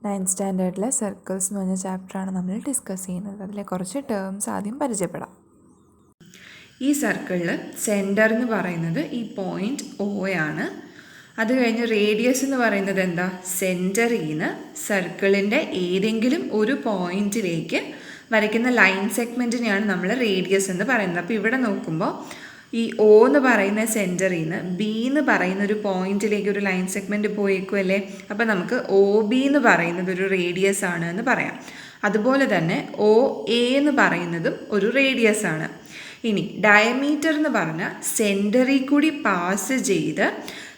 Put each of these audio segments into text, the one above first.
9th സ്റ്റാൻഡേർഡിലെ circles എന്ന് പറഞ്ഞ ചാപ്റ്ററാണ് നമ്മൾ ഡിസ്കസ് ചെയ്യുന്നത്. അതിലെ കുറച്ച് ടേംസ് ആദ്യം പരിചയപ്പെടാം. ഈ സർക്കിളിൽ സെൻറ്റർ എന്ന് പറയുന്നത് ഈ പോയിൻ്റ് O ആണ്. അത് കഴിഞ്ഞ് റേഡിയസ് എന്ന് പറയുന്നത് എന്താ? സെൻറ്ററിൽ നിന്ന് സർക്കിളിൻ്റെ ഏതെങ്കിലും ഒരു പോയിൻറ്റിലേക്ക് വരയ്ക്കുന്ന ലൈൻ സെഗ്മെൻറ്റിനെയാണ് നമ്മൾ റേഡിയസ് എന്ന് പറയുന്നത്. അപ്പോൾ ഇവിടെ നോക്കുമ്പോൾ ഈ O എന്ന് പറയുന്ന സെൻറ്ററിൽ നിന്ന് B എന്ന് പറയുന്ന ഒരു പോയിന്റിലേക്ക് ഒരു ലൈൻ സെഗ്മെൻറ്റ് പോയേക്കുമല്ലേ. അപ്പോൾ നമുക്ക് OB എന്ന് പറയുന്നത് ഒരു റേഡിയസ് ആണ് എന്ന് പറയാം. അതുപോലെ തന്നെ OA എന്ന് പറയുന്നതും ഒരു റേഡിയസ് ആണ്. ഇനി ഡയമീറ്റർ എന്ന് പറഞ്ഞാൽ സെൻറ്ററിൽ കൂടി പാസ് ചെയ്ത്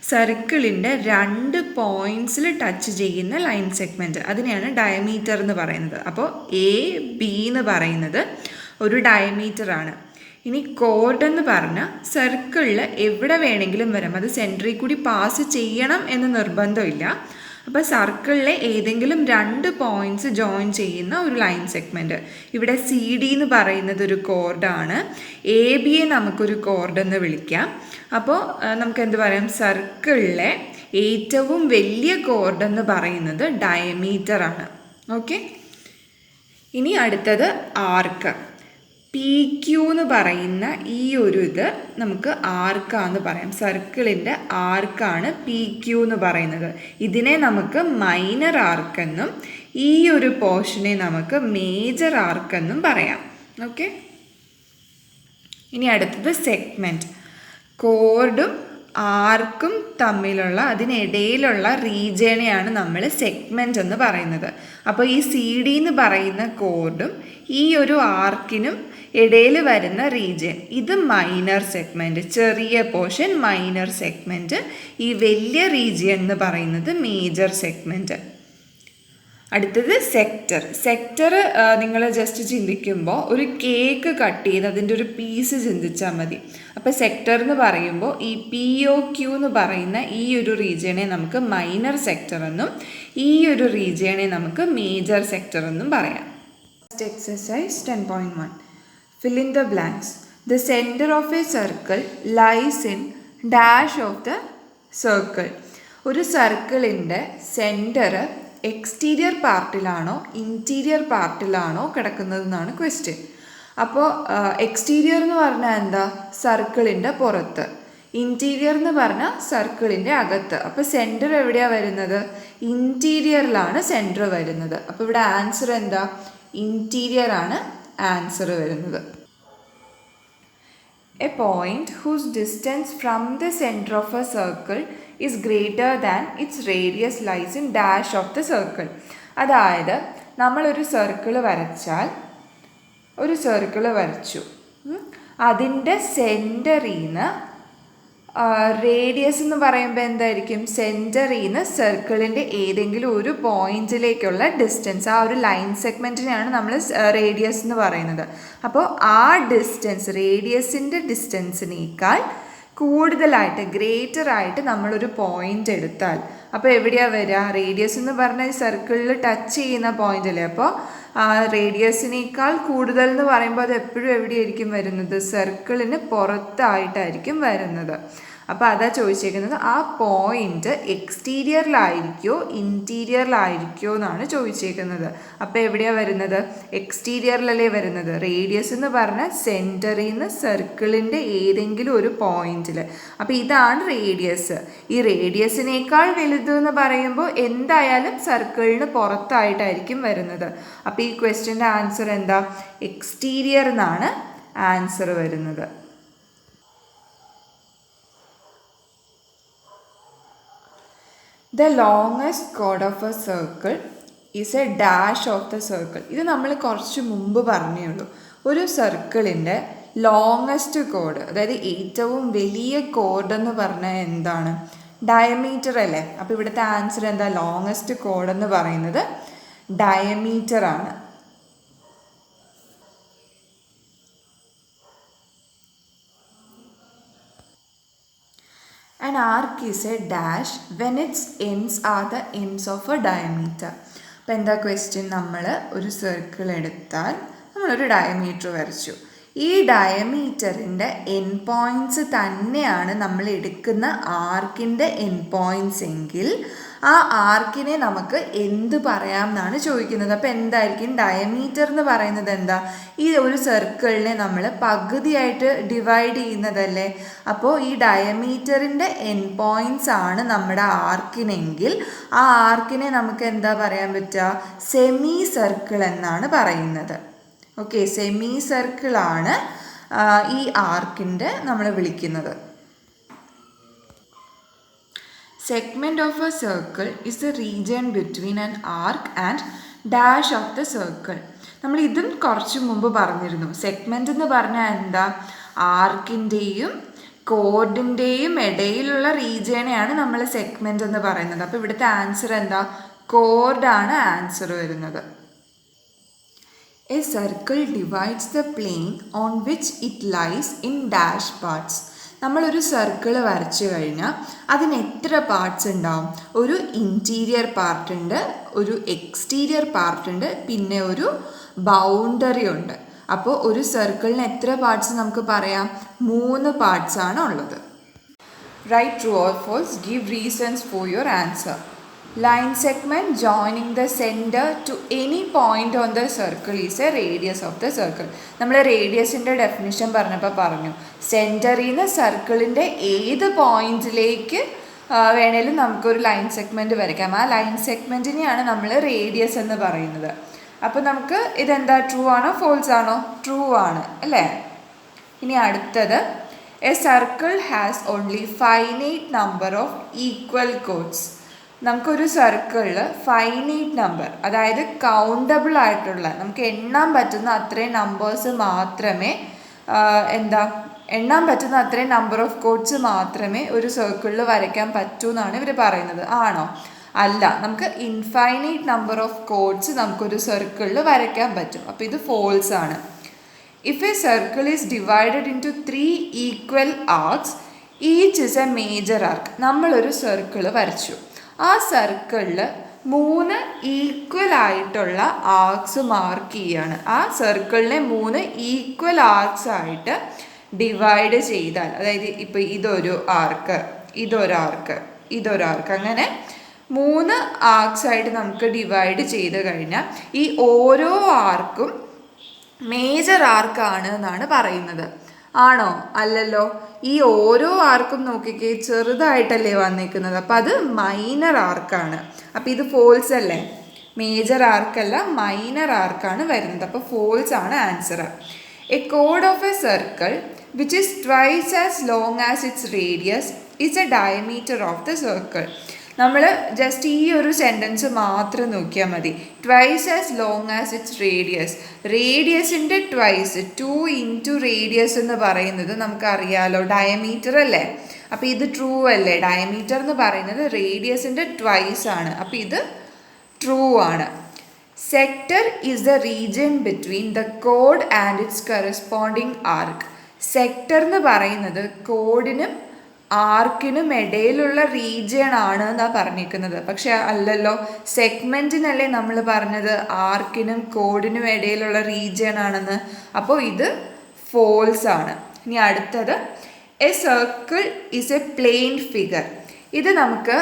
സർക്കിളിൻ്റെ 2 പോയിൻറ്റ്സിൽ ടച്ച് ചെയ്യുന്ന ലൈൻ സെഗ്മെൻറ്റ്, അതിനെയാണ് ഡയമീറ്റർ എന്ന് പറയുന്നത്. അപ്പോൾ AB എന്ന് പറയുന്നത് ഒരു ഡയമീറ്റർ ആണ്. ഇനി കോർഡ് എന്ന് പറഞ്ഞാൽ സർക്കിളിൽ എവിടെ വേണമെങ്കിലും വരാം, അത് സെൻറ്ററിൽ കൂടി പാസ് ചെയ്യണം എന്ന് നിർബന്ധമില്ല. അപ്പോൾ സർക്കിളിലെ ഏതെങ്കിലും 2 പോയിൻറ്റ്സ് ജോയിൻ ചെയ്യുന്ന ഒരു ലൈൻ സെഗ്മെൻറ്റ്. ഇവിടെ CD എന്ന് പറയുന്നത് ഒരു കോർഡാണ്. ABയെ നമുക്കൊരു കോർഡ് എന്ന് വിളിക്കാം. അപ്പോൾ നമുക്ക് എന്ത് പറയാം? സർക്കിളിലെ ഏറ്റവും വലിയ കോർഡ് എന്ന് പറയുന്നത് ഡയമീറ്റർ ആണ്. ഓക്കെ, ഇനി അടുത്തത് ആർക്ക്. PQ എന്ന് പറയുന്ന ഈ ഒരു ഇത് നമുക്ക് ആർക്കാന്ന് പറയാം. സർക്കിളിൻ്റെ ആർക്കാണ് PQ എന്ന് പറയുന്നത്. ഇതിനെ നമുക്ക് മൈനർ ആർക്കെന്നും ഈ ഒരു പോർഷനെ നമുക്ക് മേജർ ആർക്കെന്നും പറയാം. ഓക്കെ, ഇനി അടുത്തത് സെഗ്മെൻറ്റ്. കോർഡും ആർക്കും തമ്മിലുള്ള അതിനിടയിലുള്ള റീജിയനെയാണ് നമ്മൾ സെഗ്മെൻറ്റ് എന്ന് പറയുന്നത്. അപ്പോൾ ഈ CD എന്ന് പറയുന്ന കോർഡും ഈ ഒരു ആർക്കിനും ഇടയിൽ വരുന്ന റീജിയൻ, ഇത് മൈനർ സെഗ്മെൻറ്റ്, ചെറിയ പോർഷൻ മൈനർ സെഗ്മെൻറ്റ്. ഈ വലിയ റീജിയൻ എന്ന് പറയുന്നത് മേജർ സെഗ്മെൻറ്റ്. അടുത്തത് സെക്ടർ. സെക്ടർ നിങ്ങൾ ജസ്റ്റ് ചിന്തിക്കുമ്പോൾ ഒരു കേക്ക് കട്ട് ചെയ്ത് അതിൻ്റെ ഒരു പീസ് ചിന്തിച്ചാൽ മതി. അപ്പോൾ സെക്ടർ എന്ന് പറയുമ്പോൾ ഈ POQ എന്ന് പറയുന്ന ഈ ഒരു റീജിയനെ നമുക്ക് മൈനർ സെക്ടർ എന്നും ഈ ഒരു റീജിയനെ നമുക്ക് മേജർ സെക്ടർ എന്നും പറയാം. Exercise 10.1. Fill in the blanks. The center of a circle lies in dash of the circle. ഒരു സർക്കിളിൻ്റെ സെൻറ്റർ എക്സ്റ്റീരിയർ പാർട്ടിലാണോ ഇൻറ്റീരിയർ പാർട്ടിലാണോ കിടക്കുന്നതെന്നാണ് ക്വസ്റ്റ്യൻ. അപ്പോൾ എക്സ്റ്റീരിയർ എന്ന് പറഞ്ഞാൽ എന്താ? സർക്കിളിൻ്റെ പുറത്ത്. ഇൻറ്റീരിയർ എന്ന് പറഞ്ഞാൽ സർക്കിളിൻ്റെ അകത്ത്. അപ്പോൾ സെൻറ്റർ എവിടെയാണ് വരുന്നത്? ഇൻറ്റീരിയറിലാണ് സെൻറ്റർ വരുന്നത്. അപ്പോൾ ഇവിടെ ആൻസർ എന്താ? ഇൻറ്റീരിയർ ആണ് ആൻസർ വരുന്നത്. A point whose distance from the centre of a circle is greater than its radius lies in dash of the circle. അതായത് നമ്മളൊരു സർക്കിള് വരച്ചു, അതിൻ്റെ സെൻറ്ററിൽ നിന്ന് റേഡിയസ് എന്ന് പറയുമ്പോൾ എന്തായിരിക്കും? സെൻറ്ററിൽ നിന്ന് സർക്കിളിൻ്റെ ഏതെങ്കിലും ഒരു പോയിന്റിലേക്കുള്ള ഡിസ്റ്റൻസ്, ആ ഒരു ലൈൻ സെഗ്മെൻറ്റിനെയാണ് നമ്മൾ റേഡിയസ് എന്ന് പറയുന്നത്. അപ്പോൾ ആ ഡിസ്റ്റൻസ്, റേഡിയസിൻ്റെ ഡിസ്റ്റൻസിനേക്കാൾ കൂടുതലായിട്ട്, ഗ്രേറ്റർ ആയിട്ട് നമ്മളൊരു പോയിന്റ് എടുത്താൽ, അപ്പോൾ എവിടെയാണ് വരിക? റേഡിയസ് എന്ന് പറഞ്ഞാൽ സർക്കിളിൽ ടച്ച് ചെയ്യുന്ന പോയിന്റ് അല്ലേ. അപ്പോൾ ആ റേഡിയസിനേക്കാൾ കൂടുതൽ എന്ന് പറയുമ്പോൾ അത് എപ്പോഴും എവിടെയായിരിക്കും വരുന്നത്? സർക്കിളിന് പുറത്തായിട്ടായിരിക്കും വരുന്നത്. അപ്പോൾ അതാ ചോദിച്ചേക്കുന്നത്, ആ പോയിന്റ് എക്സ്റ്റീരിയറിലായിരിക്കോ ഇൻറ്റീരിയറിലായിരിക്കോ എന്നാണ് ചോദിച്ചേക്കുന്നത്. അപ്പോൾ എവിടെയാണ് വരുന്നത്? എക്സ്റ്റീരിയറിലല്ലേ വരുന്നത്. റേഡിയസ് എന്ന് പറഞ്ഞാൽ സെൻറ്ററിൽ നിന്ന് സർക്കിളിൻ്റെ ഏതെങ്കിലും ഒരു പോയിന്റിൽ. അപ്പോൾ ഇതാണ് റേഡിയസ്. ഈ റേഡിയസിനേക്കാൾ വലുത് എന്ന് പറയുമ്പോൾ എന്തായാലും സർക്കിളിന് പുറത്തായിട്ടായിരിക്കും വരുന്നത്. അപ്പോൾ ഈ ക്വസ്റ്റ്യൻ്റെ ആൻസർ എന്താ? എക്സ്റ്റീരിയർ എന്നാണ് ആൻസർ വരുന്നത്. The longest chord of a circle is a dash of the circle. ഇത് നമ്മൾ കുറച്ച് മുമ്പ് പറഞ്ഞേ ഉള്ളൂ. ഒരു സർക്കിളിൻ്റെ ലോങ്ങസ്റ്റ് കോഡ്, അതായത് ഏറ്റവും വലിയ കോഡ് എന്ന് പറഞ്ഞാൽ എന്താണ്? ഡയമീറ്റർ അല്ലേ. അപ്പോൾ ഇവിടുത്തെ ആൻസർ എന്താ? ലോങ്ങസ്റ്റ് കോഡ് എന്ന് പറയുന്നത് ഡയമീറ്റർ ആണ്. An arc is a dash when its ends are the ends of a diameter. അപ്പോൾ എന്താ ക്വസ്റ്റ്യൻ? നമ്മൾ ഒരു സർക്കിൾ എടുത്താൽ നമ്മളൊരു ഡയമീറ്റർ വരച്ചു. ഈ ഡയമീറ്ററിൻ്റെ എൻ പോയിൻറ്റ്സ് തന്നെയാണ് നമ്മൾ എടുക്കുന്ന ആർക്കിൻ്റെ എൻ പോയിൻറ്റ്സ് എങ്കിൽ ആ ആർക്കിനെ നമുക്ക് എന്ത് പറയാം എന്നാണ് ചോദിക്കുന്നത്. അപ്പോൾ എന്തായിരിക്കും ഡയമീറ്റർ എന്ന് പറയുന്നത്? എന്താ, ഈ ഒരു സർക്കിളിനെ നമ്മൾ പകുതിയായിട്ട് ഡിവൈഡ് ചെയ്യുന്നതല്ലേ. അപ്പോൾ ഈ ഡയമീറ്ററിൻ്റെ എൻഡ് പോയിൻറ്റ്സ് ആണ് നമ്മുടെ ആർക്കിനെങ്കിൽ ആ ആർക്കിനെ നമുക്ക് എന്താ പറയാൻ പറ്റുക? സെമി സർക്കിൾ എന്നാണ് പറയുന്നത്. ഓക്കെ, സെമി സർക്കിളാണ് ഈ ആർക്കിൻ്റെ നമ്മൾ വിളിക്കുന്നത്. Segment of a circle is the region between an arc and dash of the circle. നമ്മൾ ഇതും കുറച്ച് മുമ്പ് പറഞ്ഞിരുന്നു. സെഗ്മെൻ്റ് എന്ന് പറഞ്ഞാൽ എന്താ? ആർക്കിൻ്റെയും കോഡിൻ്റെയും ഇടയിലുള്ള റീജിയനെയാണ് നമ്മൾ സെഗ്മെൻ്റ് എന്ന് പറയുന്നത്. അപ്പോൾ ഇവിടുത്തെ ആൻസർ എന്താ? കോഡാണ് ആൻസർ വരുന്നത്. A circle divides the plane on which it lies in dash parts. നമ്മളൊരു സർക്കിൾ വരച്ചു കഴിഞ്ഞാൽ അതിന് എത്ര പാർട്സ് ഉണ്ടാവും? ഒരു ഇൻറ്റീരിയർ പാർട്ടുണ്ട്, ഒരു എക്സ്റ്റീരിയർ പാർട്ടുണ്ട്, പിന്നെ ഒരു ബൗണ്ടറി ഉണ്ട്. അപ്പോൾ ഒരു സർക്കിളിന് എത്ര പാർട്സ് നമുക്ക് പറയാം? 3 പാർട്സ് ആണ് ഉള്ളത്. Right true or false, give reasons for your answer. Line segment joining the center to any point on the circle is a radius of the circle. നമ്മൾ റേഡിയസിൻ്റെ ഡെഫിനിഷൻ പറഞ്ഞപ്പോൾ പറഞ്ഞു, സെൻറ്ററിൽ നിന്ന് സർക്കിളിൻ്റെ ഏത് പോയിന്റിലേക്ക് വേണേലും നമുക്കൊരു ലൈൻ സെഗ്മെൻറ്റ് വരയ്ക്കാം. ആ ലൈൻ സെഗ്മെൻറ്റിനെയാണ് നമ്മൾ റേഡിയസ് എന്ന് പറയുന്നത്. അപ്പോൾ നമുക്ക് ഇതെന്താ, ട്രൂ ആണോ ഫോൾസ് ആണോ? ട്രൂ ആണ് അല്ലേ. ഇനി അടുത്തത്, a circle has only finite number of equal chords. നമുക്കൊരു സർക്കിളിൽ ഫൈനൈറ്റ് നമ്പർ, അതായത് കൗണ്ടബിൾ ആയിട്ടുള്ള, നമുക്ക് എണ്ണാൻ പറ്റുന്ന അത്രയും നമ്പേഴ്സ് മാത്രമേ എണ്ണാൻ പറ്റുന്ന അത്രയും നമ്പർ ഓഫ് കോഡ്സ് മാത്രമേ ഒരു സർക്കിളിൽ വരയ്ക്കാൻ പറ്റൂ എന്നാണ് ഇവർ പറയുന്നത്. ആണോ? അല്ല, നമുക്ക് ഇൻഫൈനൈറ്റ് നമ്പർ ഓഫ് കോഡ്സ് നമുക്കൊരു സർക്കിളിൽ വരയ്ക്കാൻ പറ്റും. അപ്പോൾ ഇത് ഫോൾസ് ആണ്. If a circle is divided into 3 equal arcs each is a major arc. നമ്മളൊരു സർക്കിൾ വരച്ചു, ആ സർക്കിളിൽ 3 ഈക്വൽ ആയിട്ടുള്ള ആർക്സ് മാർക്ക് ചെയ്യാണ്. ആ സർക്കിളിനെ 3 ഈക്വൽ ആർക്സ് ആയിട്ട് ഡിവൈഡ് ചെയ്താൽ, അതായത് ഇപ്പോൾ ഇതൊരു ആർക്ക്, ഇതൊരു ആർക്ക്, അങ്ങനെ 3 ആർക്സ് ആയിട്ട് നമുക്ക് ഡിവൈഡ് ചെയ്ത് കഴിഞ്ഞാൽ ഈ ഓരോ ആർക്കും മേജർ ആർക്കാണ് എന്നാണ് പറയുന്നത്. ആണോ? അല്ലല്ലോ. ഈ ഓരോ ആർക്കും നോക്കിക്കേ, ചെറുതായിട്ടല്ലേ വന്നിരിക്കുന്നത്. അപ്പം അത് മൈനർ ആർക്കാണ്. അപ്പം ഇത് ഫോൾസ് അല്ലേ, മേജർ ആർക്കല്ല, മൈനർ ആർക്കാണ് വരുന്നത്. അപ്പോൾ ഫോൾസ് ആണ് ആൻസർ. എ കോഡ് of a circle which is twice as long as its radius is a diameter of the circle. നമ്മൾ ജസ്റ്റ് ഈ ഒരു സെൻറ്റൻസ് മാത്രം നോക്കിയാൽ മതി. Twice as long as its radius, റേഡിയസിൻ്റെ ട്വൈസ്, 2 ഇൻറ്റു റേഡിയസ് എന്ന് പറയുന്നത് നമുക്കറിയാലോ ഡയമീറ്റർ അല്ലേ. അപ്പോൾ ഇത് ട്രൂ അല്ലേ? ഡയമീറ്റർ എന്ന് പറയുന്നത് റേഡിയസിൻ്റെ ട്വൈസ് ആണ്. അപ്പോൾ ഇത് ട്രൂ ആണ്. Sector is the region between the code and it's corresponding arc. Sector എന്ന് പറയുന്നത് കോഡിനും ആർക്കിനും ഇടയിലുള്ള റീജിയൺ ആണ് എന്നാണ് പറഞ്ഞിരിക്കുന്നത്. പക്ഷെ അല്ലല്ലോ, സെഗ്മെൻറ്റിനല്ലേ നമ്മൾ പറഞ്ഞത് ആർക്കിനും കോഡിനും ഇടയിലുള്ള റീജിയൺ ആണെന്ന്. അപ്പോൾ ഇത് ഫോൾസ് ആണ്. ഇനി അടുത്തത്, a circle is a plane figure. ഇത് നമുക്ക്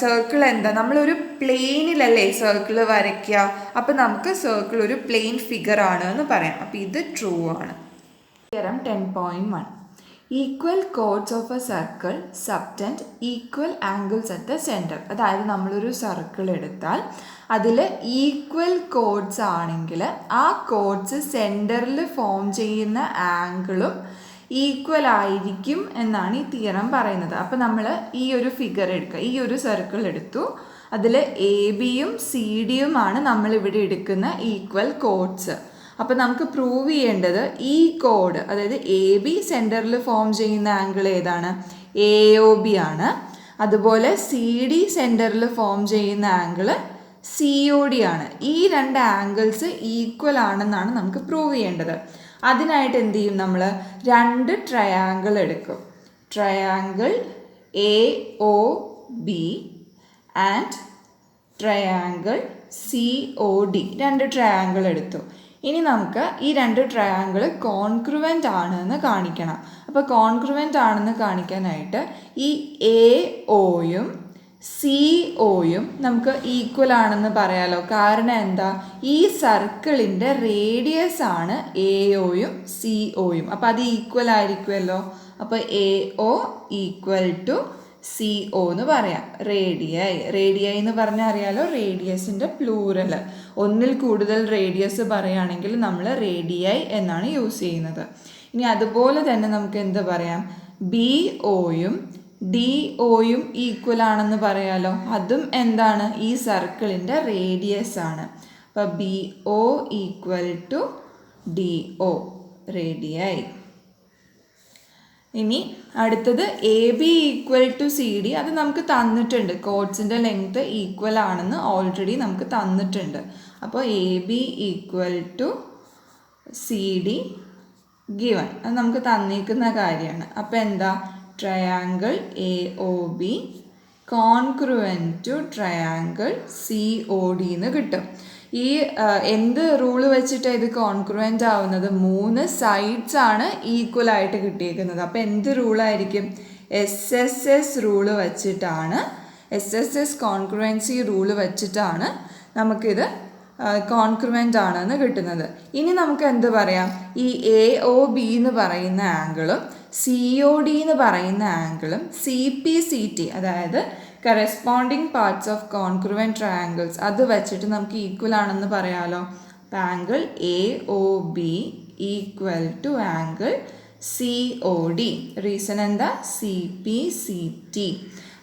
സർക്കിൾ എന്താ, നമ്മളൊരു പ്ലെയിനിലല്ലേ സർക്കിൾ വരയ്ക്കുക. അപ്പോൾ നമുക്ക് സർക്കിൾ ഒരു പ്ലെയിൻ ഫിഗർ ആണ് എന്ന് പറയാം. അപ്പോൾ ഇത് ട്രൂ ആണ്. Theorem 10.1, equal chords of a circle subtend equal angles at the centre. അതായത് നമ്മളൊരു സർക്കിൾ എടുത്താൽ അതിൽ ഈക്വൽ കോഡ്സ് ആണെങ്കിൽ ആ കോഡ്സ് സെൻറ്ററിൽ ഫോം ചെയ്യുന്ന ആംഗിളും ഈക്വൽ ആയിരിക്കും എന്നാണ് ഈ തിയറം പറയുന്നത്. അപ്പോൾ നമ്മൾ ഈ ഒരു ഫിഗർ എടുക്കുക, ഈ ഒരു സർക്കിൾ എടുത്തു, അതിൽ എ ബിയും സി ഡിയുമാണ് നമ്മളിവിടെ എടുക്കുന്ന ഈക്വൽ കോഡ്സ്. അപ്പോൾ നമുക്ക് പ്രൂവ് ചെയ്യേണ്ടത് ഈ കോഡ്, അതായത് എ ബി സെൻറ്ററിൽ ഫോം ചെയ്യുന്ന ആംഗിൾ ഏതാണ്? എ ഒ ബി ആണ്. അതുപോലെ സി ഡി സെൻറ്ററിൽ ഫോം ചെയ്യുന്ന ആംഗിൾ സി ഒ ഡി ആണ്. ഈ 2 ആംഗിൾസ് ഈക്വൽ ആണെന്നാണ് നമുക്ക് പ്രൂവ് ചെയ്യേണ്ടത്. അതിനായിട്ട് എന്ത് ചെയ്യും? നമ്മൾ 2 ട്രയാങ്കിൾ എടുക്കും. Triangle A O B and triangle C O D, 2 triangle എടുത്തു. ഇനി നമുക്ക് ഈ 2 ട്രയാങ്കിൾ കോൺഗ്രുവൻ്റ് ആണെന്ന് കാണിക്കണം. അപ്പോൾ കോൺഗ്രുവൻ്റ് ആണെന്ന് കാണിക്കാനായിട്ട് ഈ എ ഒയും CO നമുക്ക് ഈക്വൽ ആണെന്ന് പറയാലോ. കാരണം എന്താ, ഈ സർക്കിളിൻ്റെ റേഡിയസ് ആണ് AOയും COയും. അപ്പോൾ അത് ഈക്വൽ ആയിരിക്കുമല്ലോ. അപ്പോൾ AO ഈക്വൽ ടു CO എന്ന് പറയാം. റേഡിയൈ എന്ന് പറഞ്ഞാൽ അറിയാലോ, റേഡിയസിൻ്റെ പ്ലൂറൽ. ഒന്നിൽ കൂടുതൽ റേഡിയസ് പറയുകയാണെങ്കിൽ നമ്മൾ റേഡിയൈ എന്നാണ് യൂസ് ചെയ്യുന്നത്. ഇനി അതുപോലെ തന്നെ നമുക്ക് എന്ത് പറയാം, BOയും DOയും ഈക്വൽ ആണെന്ന് പറയാലോ. അതും എന്താണ്, ഈ സർക്കിളിൻ്റെ റേഡിയസ് ആണ്. അപ്പോൾ BO equal to DO, radii. ഇനി അടുത്തത് AB ഈക്വൽ ടു CD. അത് നമുക്ക് തന്നിട്ടുണ്ട്, കോഡ്സിൻ്റെ ലെങ്ത് ഈക്വൽ ആണെന്ന് ഓൾറെഡി നമുക്ക് തന്നിട്ടുണ്ട്. അപ്പോൾ AB equal to CD given, അത് നമുക്ക് തന്നിരിക്കുന്ന കാര്യമാണ്. അപ്പോൾ എന്താ, triangle AOB congruent to triangle COD എന്ന് കിട്ടും. ഈ എന്ത് റൂള് വെച്ചിട്ടാണ് ഇത് കോൺക്രുവൻ്റ് ആവുന്നത്, 3 സൈഡ്സ് ആണ് ഈക്വൽ ആയിട്ട് കിട്ടിയേക്കുന്നത്. അപ്പോൾ എന്ത് റൂളായിരിക്കും, SSS റൂള് വെച്ചിട്ടാണ്, SSS കോൺക്രുവൻസി റൂള് വെച്ചിട്ടാണ് നമുക്കിത് കോൺക്രുവൻ്റ് ആണെന്ന് കിട്ടുന്നത്. ഇനി നമുക്ക് എന്ത് പറയാം, ഈ AOB എന്ന് പറയുന്ന ആംഗിളും COD എന്ന് പറയുന്ന ആംഗിളും CPCT, അതായത് corresponding parts of congruent triangles, അത് വെച്ചിട്ട് നമുക്ക് ഈക്വൽ ആണെന്ന് പറയാലോ. അപ്പോൾ angle AOB equal to angle COD. Reason എന്താ, CPCT.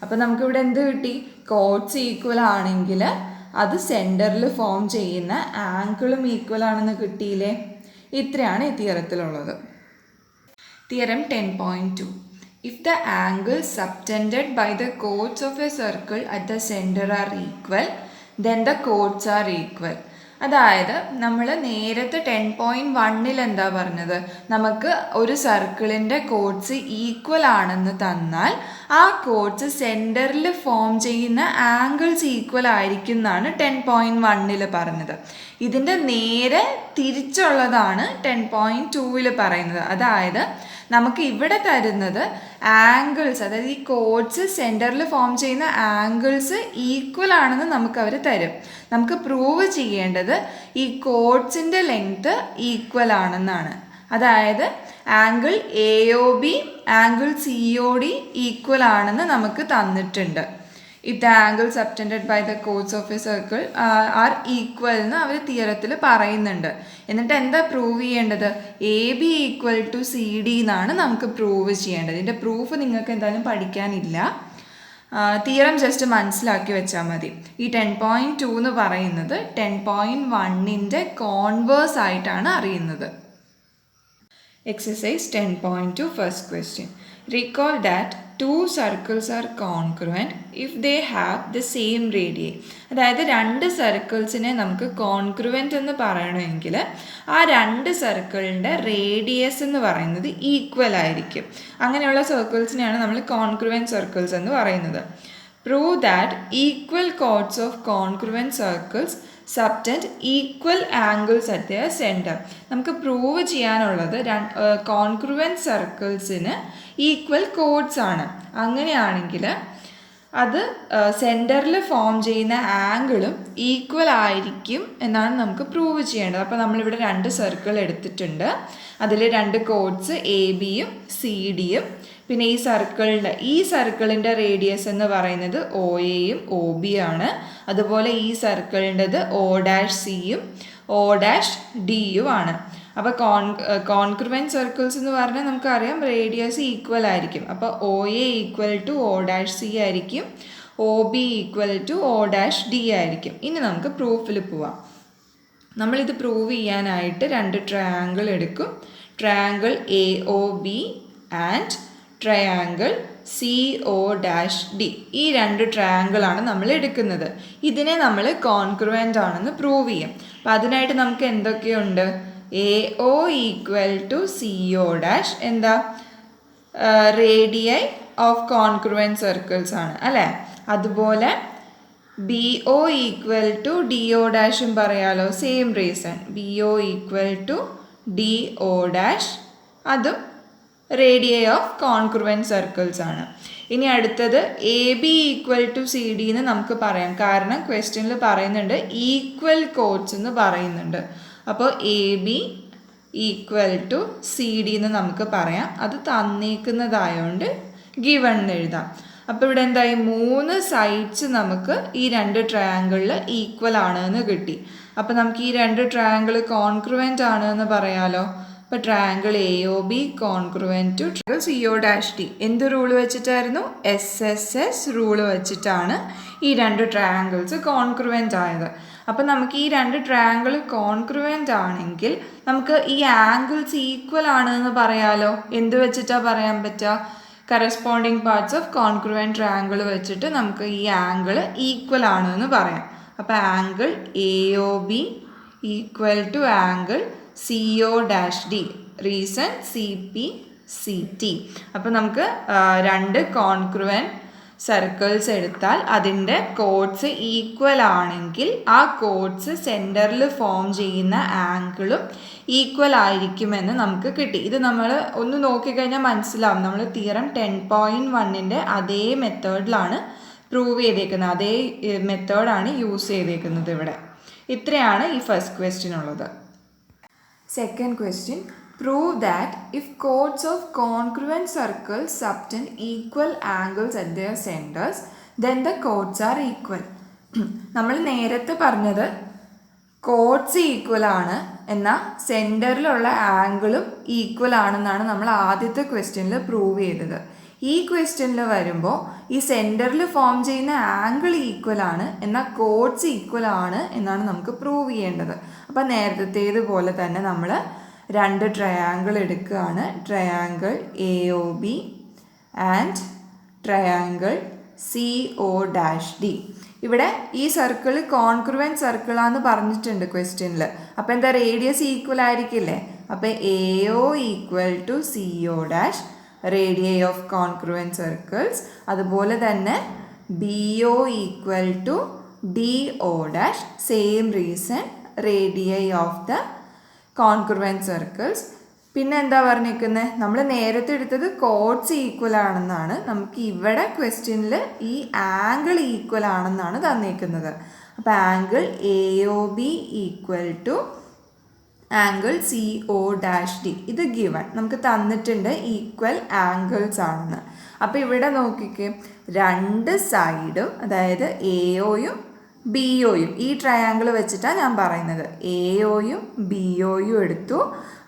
അപ്പോൾ നമുക്കിവിടെ എന്ത് കിട്ടി, കോഡ്സ് ഈക്വൽ ആണെങ്കിൽ അത് സെൻറ്ററിൽ ഫോം ചെയ്യുന്ന ആംഗിളും ഈക്വൽ ആണെന്ന് കിട്ടിയില്ലേ. ഇത്രയാണ് ഈ തിയറത്തിലുള്ളത്. Theorem 10.2. If the angles subtended by the chords of a circle at the center are equal, then the chords are equal. അതായത് നമ്മൾ നേരത്തെ 10.1 എന്താ പറഞ്ഞത്, നമുക്ക് ഒരു സർക്കിളിൻ്റെ കോഡ്സ് ഈക്വൽ ആണെന്ന് തന്നാൽ ആ കോഡ്സ് സെൻറ്ററിൽ ഫോം ചെയ്യുന്ന ആംഗിൾസ് ഈക്വൽ ആയിരിക്കും എന്നാണ് 10.1 പറഞ്ഞത്. ഇതിൻ്റെ നേരെ തിരിച്ചുള്ളതാണ് 10.2 പറയുന്നത്. അതായത് നമുക്ക് ഇവിടെ തരുന്നത് ആംഗിൾസ്, അതായത് ഈ കോഡ്സ് സെൻറ്ററിൽ ഫോം ചെയ്യുന്ന ആംഗിൾസ് ഈക്വൽ ആണെന്ന് നമുക്ക് അവർ തരും. നമുക്ക് പ്രൂവ് ചെയ്യേണ്ടത് ഈ കോഡ്സിൻ്റെ ലെങ്ത് ഈക്വൽ ആണെന്നാണ്. അതായത് angle AOB angle COD equal ആണെന്ന് നമുക്ക് തന്നിട്ടുണ്ട്. If the angles subtended by the chords of a circle are equal എന്ന് അവർ തിയറത്തിൽ പറയുന്നുണ്ട്. എന്നിട്ട് എന്താ പ്രൂവ് ചെയ്യേണ്ടത്, AB ഈക്വൽ ടു CD എന്നാണ് നമുക്ക് പ്രൂവ് ചെയ്യേണ്ടത്. ഇതിൻ്റെ പ്രൂഫ് നിങ്ങൾക്ക് എന്തായാലും പഠിക്കാനില്ല, തിയറം ജസ്റ്റ് മനസ്സിലാക്കി വെച്ചാൽ മതി. ഈ 10.2 എന്ന് പറയുന്നത് 10.1 കോൺവേഴ്സ് ആയിട്ടാണ് അറിയുന്നത്. Exercise 10.2 first question. Recall that two circles are congruent if they have the same radii. അതായത് 2 സർക്കിൾസിനെ നമുക്ക് കോൺക്രുവൻ്റ് എന്ന് പറയണമെങ്കിൽ ആ 2 സർക്കിളിൻ്റെ റേഡിയസ് എന്ന് പറയുന്നത് ഈക്വൽ ആയിരിക്കും. അങ്ങനെയുള്ള സർക്കിൾസിനെയാണ് നമ്മൾ കോൺക്രുവൻ്റ് സർക്കിൾസ് എന്ന് പറയുന്നത്. Prove that equal chords of congruent circles subtend equal angles at their center. നമുക്ക് പ്രൂവ് ചെയ്യാനുള്ളത് കോൺക്രുവൻ്റ് സർക്കിൾസിന് ഈക്വൽ കോഡ്സ് ആണ്. അങ്ങനെയാണെങ്കിൽ അത് സെൻറ്ററിൽ ഫോം ചെയ്യുന്ന ആംഗിളും ഈക്വൽ ആയിരിക്കും എന്നാണ് നമുക്ക് പ്രൂവ് ചെയ്യേണ്ടത്. അപ്പോൾ നമ്മളിവിടെ 2 സർക്കിൾ എടുത്തിട്ടുണ്ട്. അതിൽ 2 കോഡ്സ് ABയും CDയും, പിന്നെ ഈ സർക്കിളിൻ്റെ റേഡിയസ് എന്ന് പറയുന്നത് OAയും OB ആണ്. അതുപോലെ ഈ സർക്കിളിൻ്റെത് O'Cയും O'Dയും ആണ്. അപ്പോൾ കോൺക്രുവൻ്റ് സർക്കിൾസ് എന്ന് പറഞ്ഞാൽ നമുക്കറിയാം റേഡിയസ് ഈക്വൽ ആയിരിക്കും. അപ്പോൾ OA ഈക്വൽ ടു O'C ആയിരിക്കും, OB ഈക്വൽ ടു O'D ആയിരിക്കും. ഇനി നമുക്ക് പ്രൂഫിൽ പോവാം. നമ്മളിത് പ്രൂവ് ചെയ്യാനായിട്ട് 2 ട്രയാങ്കിൾ എടുക്കും. Triangle AOB and triangle CO'D. ഈ 2 ട്രയാങ്കിളാണ് നമ്മൾ എടുക്കുന്നത്. ഇതിനെ നമ്മൾ കോൺക്രുവൻ്റ് ആണെന്ന് പ്രൂവ് ചെയ്യും. അപ്പം അതിനായിട്ട് നമുക്ക് എന്തൊക്കെയുണ്ട്, AO ഈക്വൽ ടു CO', എന്താ റേഡിയൈ ഓഫ് കോൺക്രുവൻ്റ് സർക്കിൾസ് ആണ് അല്ലേ. അതുപോലെ BO ഈക്വൽ ടു DO' പറയാലോ, same reason. BO equal to DO', അതും റേഡിയൈ ഓഫ് കോൺക്രുവൻ്റ് സർക്കിൾസ് ആണ്. ഇനി അടുത്തത് A B equal to C D എന്ന് നമുക്ക് പറയാം. കാരണം ക്വസ്റ്റ്യനിൽ പറയുന്നുണ്ട് ഈക്വൽ കോഡ്സ് എന്ന് പറയുന്നുണ്ട്. അപ്പോൾ A B equal to C D എന്ന് നമുക്ക് പറയാം. അത് തന്നേക്കുന്നതായോണ്ട് ഗിവൺ എന്ന് എഴുതാം. അപ്പോൾ ഇവിടെ എന്തായി, 3 സൈഡ്സ് നമുക്ക് ഈ 2 ട്രയാങ്കിളിൽ ഈക്വൽ ആണ് എന്ന് കിട്ടി. അപ്പോൾ നമുക്ക് ഈ 2 ട്രയാങ്കിൾ കോൺക്രുവൻ്റ് ആണ് എന്ന് പറയാലോ. അപ്പോൾ triangle A O B congruent to triangle C O dash D എന്ത് റൂൾ വെച്ചിട്ടായിരുന്നു? SSS റൂൾ വെച്ചിട്ടാണ് ഈ 2 ട്രയാങ്കിൾസ് കോൺക്രുവൻ്റ് ആയത്. അപ്പോൾ നമുക്ക് ഈ 2 ട്രയാങ്കിൾ കോൺക്രുവൻ്റ് ആണെങ്കിൽ നമുക്ക് ഈ ആംഗിൾസ് ഈക്വൽ ആണ് എന്ന് പറയാലോ. എന്ത് വെച്ചിട്ടാണ് പറയാൻ പറ്റുക? Corresponding parts of congruent triangle വെച്ചിട്ട് നമുക്ക് ഈ ആംഗിൾ ഈക്വൽ ആണ് എന്ന് പറയാം. അപ്പോൾ angle A O B equal to angle C O dash D, reason C P C T. അപ്പോൾ നമുക്ക് 2 കോൺക്രുവൻ്റ് സർക്കിൾസ് എടുത്താൽ അതിൻ്റെ കോഡ്സ് ഈക്വൽ ആണെങ്കിൽ ആ കോഡ്സ് സെൻറ്ററിൽ ഫോം ചെയ്യുന്ന ആംഗിളും ഈക്വൽ ആയിരിക്കുമെന്ന് നമുക്ക് കിട്ടി. ഇത് നമ്മൾ ഒന്ന് നോക്കിക്കഴിഞ്ഞാൽ മനസ്സിലാവും. നമ്മൾ തിയറം 10.1 അതേ മെത്തേഡിലാണ് പ്രൂവ് ചെയ്തേക്കുന്നത്, അതേ മെത്തേഡാണ് യൂസ് ചെയ്തേക്കുന്നത് ഇവിടെ. ഇത്രയാണ് ഈ ഫസ്റ്റ് ക്വസ്റ്റ്യൻ ഉള്ളത്. Second question, prove that if chords of congruent circles subtend equal angles at their centers, then the chords are equal. നമ്മൾ നേരത്തെ പറഞ്ഞത് കോഡ്സ് ഈക്വൽ ആണ് എന്നാൽ സെൻറ്ററിലുള്ള ആംഗിളും ഈക്വൽ ആണെന്നാണ് നമ്മൾ ആദ്യത്തെ ക്വസ്റ്റ്യനിൽ പ്രൂവ് ചെയ്തത്. ഈ ക്വസ്റ്റ്യനിൽ വരുമ്പോൾ ഈ സെൻറ്ററിൽ ഫോം ചെയ്യുന്ന ആംഗിൾ ഈക്വൽ ആണ് എന്നാൽ കോഡ്സ് ഈക്വൽ ആണ് എന്നാണ് നമുക്ക് പ്രൂവ് ചെയ്യേണ്ടത്. അപ്പോൾ നേരത്തേതുപോലെ തന്നെ നമ്മൾ 2 ട്രയാങ്കിൾ എടുക്കുകയാണ്. Triangle A O B and triangle C O dash D. ഇവിടെ ഈ സർക്കിൾ കോൺക്രുവൻ്റ് സർക്കിളാന്ന് പറഞ്ഞിട്ടുണ്ട് ക്വസ്റ്റ്യനിൽ. അപ്പോൾ എന്താ, റേഡിയസ് ഈക്വൽ ആയിരിക്കില്ലേ. അപ്പോൾ A O equal to C O dash, radii of congruent circles. അതുപോലെ തന്നെ B O equal to D O dash, same reason, radii of the congruent circles. പിന്നെ എന്താ പറഞ്ഞിരിക്കുന്നത്, നമ്മൾ നേരത്തെ എടുത്തത് കോഡ്സ് ഈക്വൽ ആണെന്നാണ്. നമുക്ക് ഇവിടെ ക്വസ്റ്റ്യനിൽ ഈ ആംഗിൾ ഈക്വൽ ആണെന്നാണ് തന്നിരിക്കുന്നത്. അപ്പോൾ angle A O B equal to angle C O dash D, ഇത് ഗിവൺ നമുക്ക് തന്നിട്ടുണ്ട് ഈക്വൽ ആംഗിൾസ് ആണെന്ന്. അപ്പോൾ ഇവിടെ നോക്കിക്കേ, 2 സൈഡും അതായത് എ ഒയും ബി ഒയും ഈ ട്രയാങ്കിൾ വെച്ചിട്ടാണ് ഞാൻ പറയുന്നത്. എ ഒയും ബി ഒയും എടുത്തു,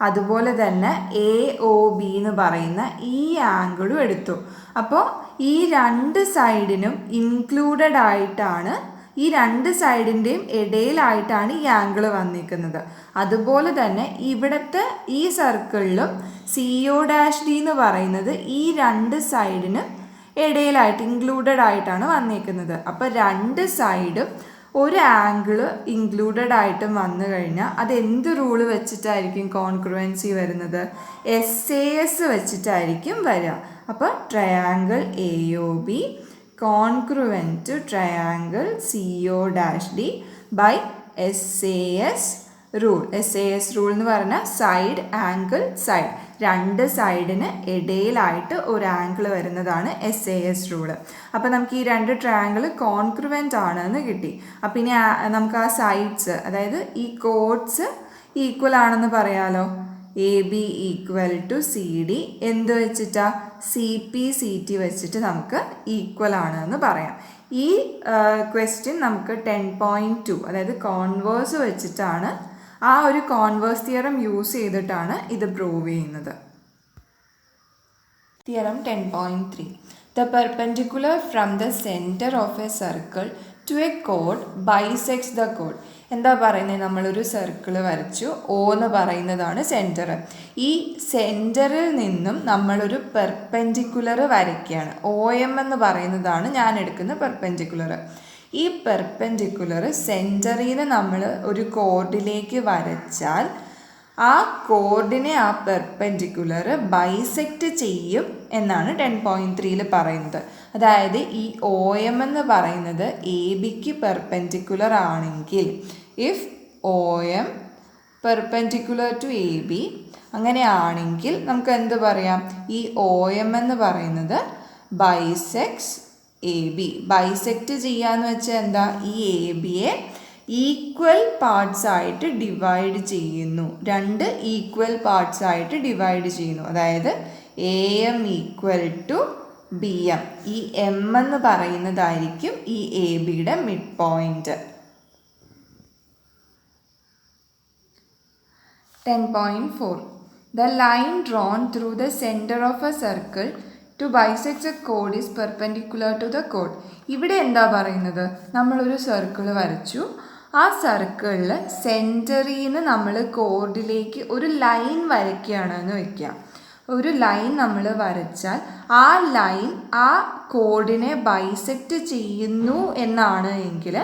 അതുപോലെ തന്നെ എ ഒ ബി എന്ന് പറയുന്ന ഈ ആംഗിളും എടുത്തു. അപ്പോൾ ഈ 2 സൈഡിനും ഇൻക്ലൂഡഡ് ആയിട്ടാണ്, ഈ 2 സൈഡിൻ്റെയും ഇടയിലായിട്ടാണ് ഈ ആംഗിൾ വന്നിരിക്കുന്നത്. അതുപോലെ തന്നെ ഇവിടുത്തെ ഈ സർക്കിളിലും സി ഒ ഡാഷ് ഡി എന്ന് പറയുന്നത് ഈ 2 സൈഡിനും ഇടയിലായിട്ട് ഇൻക്ലൂഡഡ് ആയിട്ടാണ് വന്നിരിക്കുന്നത്. അപ്പോൾ 2 സൈഡും ഒരു ആംഗിൾ ഇൻക്ലൂഡഡ് ആയിട്ടും വന്നു കഴിഞ്ഞാൽ അത് എന്ത് റൂള് വെച്ചിട്ടായിരിക്കും കോൺക്രുവൻസി വരുന്നത്? SAS വെച്ചിട്ടായിരിക്കും വരിക. അപ്പോൾ triangle A O B congruent to triangle C O dash D by SAS rule. SAS rule എന്ന് പറഞ്ഞാൽ സൈഡ് ആംഗിൾ സൈഡ്, 2 സൈഡിന് ഇടയിലായിട്ട് ഒരു ആംഗിൾ വരുന്നതാണ് SAS റൂള്. അപ്പോൾ നമുക്ക് ഈ 2 ട്രയാങ്കിൾ കോൺക്രുവൻ്റ് ആണെന്ന് കിട്ടി. അപ്പോൾ ഇനി നമുക്ക് ആ സൈഡ്സ്, അതായത് ഈ കോഡ്സ് ഈക്വൽ ആണെന്ന് പറയാലോ. A B equal to C D എന്ത് വെച്ചിട്ടാ? സി പി സി ടി വെച്ചിട്ട് നമുക്ക് ഈക്വൽ ആണെന്ന് പറയാം. ഈ ക്വസ്റ്റ്യൻ നമുക്ക് 10.2 അതായത് കോൺവേഴ്സ് വെച്ചിട്ടാണ്, ആ ഒരു കോൺവേഴ്സ് തിയറം യൂസ് ചെയ്തിട്ടാണ് ഇത് പ്രൂവ് ചെയ്യുന്നത്. Theorem 10.3, the perpendicular from the centre of a circle to A code bisects the code. എന്താ പറയുന്നത്, നമ്മളൊരു സർക്കിൾ വരച്ചു, O എന്ന് പറയുന്നതാണ് സെൻറ്റർ. ഈ സെൻറ്ററിൽ നിന്നും നമ്മളൊരു പെർപെൻഡിക്കുലർ വരയ്ക്കുകയാണ്. OM എന്ന് പറയുന്നതാണ് ഞാൻ എടുക്കുന്ന പെർപെൻഡിക്കുലർ. ഈ പെർപെൻഡിക്കുലർ സെൻറ്ററിൽ നിന്ന് നമ്മൾ ഒരു കോഡിലേക്ക് വരച്ചാൽ ആ കോഡിനെ ആ പെർപെൻഡിക്കുലർ ബൈസെക്റ്റ് ചെയ്യും എന്നാണ് 10.3 പറയുന്നത്. അതായത് ഈ OM എന്ന് പറയുന്നത് എ ബിക്ക് പെർപെൻഡിക്കുലർ ആണെങ്കിൽ, if OM perpendicular to A B അങ്ങനെയാണെങ്കിൽ നമുക്ക് എന്ത് പറയാം, ഈ OM എന്ന് പറയുന്നത് ബൈസെക്ട്സ് എ ബി. ബൈസെക്റ്റ് ചെയ്യാന്ന് വെച്ചാൽ എന്താ? ഈ എ ബിയെ ഈക്വൽ പാർട്സ് ആയിട്ട് ഡിവൈഡ് ചെയ്യുന്നു. രണ്ട് ഈക്വൽ പാർട്സ് ആയിട്ട് ഡിവൈഡ് ചെയ്യുന്നു. അതായത് A M equal to B M. ഈ എം എന്ന് പറയുന്നതായിരിക്കും ഈ എ ബിയുടെ mid point. 10.4 The line drawn through the center of a circle to bisect a chord is perpendicular to the chord. ഇവിടെ എന്താ പറയുന്നത്? നമ്മളൊരു സർക്കിൾ വരച്ചു. ആ സർക്കിളിൽ സെൻറ്ററിൽ നിന്ന് നമ്മൾ കോഡിലേക്ക് ഒരു ലൈൻ വരയ്ക്കുകയാണെന്ന് വയ്ക്കുക. ഒരു ലൈൻ നമ്മൾ വരച്ചാൽ ആ ലൈൻ ആ കോഡിനെ ബൈസെക്റ്റ് ചെയ്യുന്നു എന്നാണ് എങ്കിൽ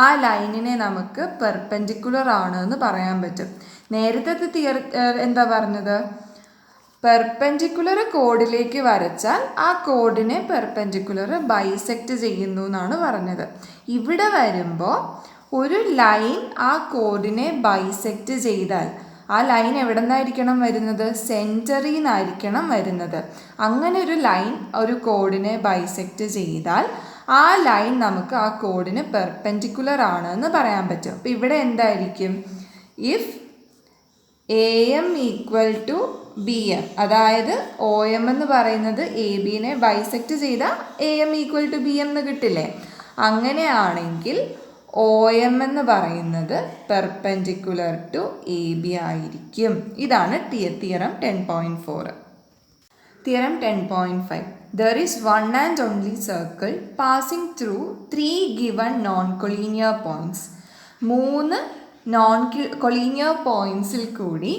ആ ലൈനിനെ നമുക്ക് പെർപെൻഡിക്കുലർ ആണ് എന്ന് പറയാൻ പറ്റും. നേരത്തെ എന്താ പറഞ്ഞത്? പെർപെൻഡിക്കുലർ കോഡിലേക്ക് വരച്ചാൽ ആ കോഡിനെ പെർപെൻഡിക്കുലർ ബൈസെക്റ്റ് ചെയ്യുന്നു എന്നാണ് പറഞ്ഞത്. ഇവിടെ വരുമ്പോൾ ഒരു ലൈൻ ആ കോഡിനെ ബൈസെക്റ്റ് ചെയ്താൽ ആ ലൈൻ എവിടെ നിന്നായിരിക്കണം വരുന്നത്? സെൻറ്ററിൽ നിന്നായിരിക്കണം വരുന്നത്. അങ്ങനെ ഒരു ലൈൻ ഒരു കോഡിനെ ബൈസെക്റ്റ് ചെയ്താൽ ആ ലൈൻ നമുക്ക് ആ കോഡിന് പെർപെൻഡിക്കുലർ ആണ് എന്ന് പറയാൻ പറ്റും. അപ്പോൾ ഇവിടെ എന്തായിരിക്കും? If A M equal to B M, അതായത് ഒ എം എന്ന് പറയുന്നത് എ ബിനെ ബൈസെക്റ്റ് ചെയ്താൽ A M equal to B M എന്ന് കിട്ടില്ലേ? അങ്ങനെയാണെങ്കിൽ ഒ എം എന്ന് പറയുന്നത് പെർപെൻഡിക്കുലർ ടു എ ബി ആയിരിക്കും. ഇതാണ് theorem 10.4. Theorem 10.5 There is one and only circle passing through 3 given non-collinear points. 3 non-collinear പോയിൻറ്റ്സിൽ കൂടി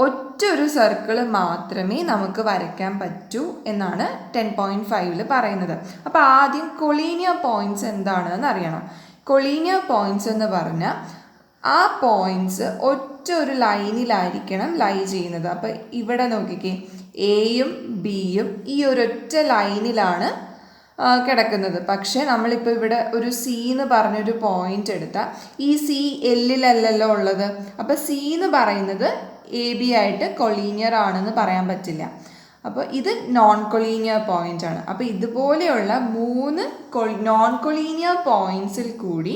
ഒറ്റൊരു സർക്കിൾ മാത്രമേ നമുക്ക് വരയ്ക്കാൻ പറ്റൂ എന്നാണ് 10.5 പറയുന്നത്. അപ്പോൾ ആദ്യം കൊളീനിയർ പോയിൻറ്റ്സ് എന്താണെന്ന് അറിയണം. കൊളീനിയർ പോയിൻറ്റ്സ് എന്ന് പറഞ്ഞാൽ ആ പോയിൻറ്റ്സ് ഒറ്റ ഒരു ലൈനിലായിരിക്കണം ലൈ ചെയ്യുന്നത്. അപ്പോൾ ഇവിടെ നോക്കിക്കേ, എയും ബിയും ഈ ഒരൊറ്റ ലൈനിലാണ് കിടക്കുന്നത്. പക്ഷേ നമ്മളിപ്പോൾ ഇവിടെ ഒരു സി എന്ന് പറഞ്ഞൊരു പോയിൻ്റ് എടുത്താൽ ഈ സി എല്ലിലല്ലല്ലോ ഉള്ളത്. അപ്പോൾ സി എന്ന് പറയുന്നത് എ ബി ആയിട്ട് കൊളീനിയർ ആണെന്ന് പറയാൻ പറ്റില്ല. അപ്പോൾ ഇത് നോൺ കൊളീനിയർ പോയിൻ്റ് ആണ്. അപ്പോൾ ഇതുപോലെയുള്ള 3 നോൺ കൊളീനിയർ പോയിൻറ്റ്സിൽ കൂടി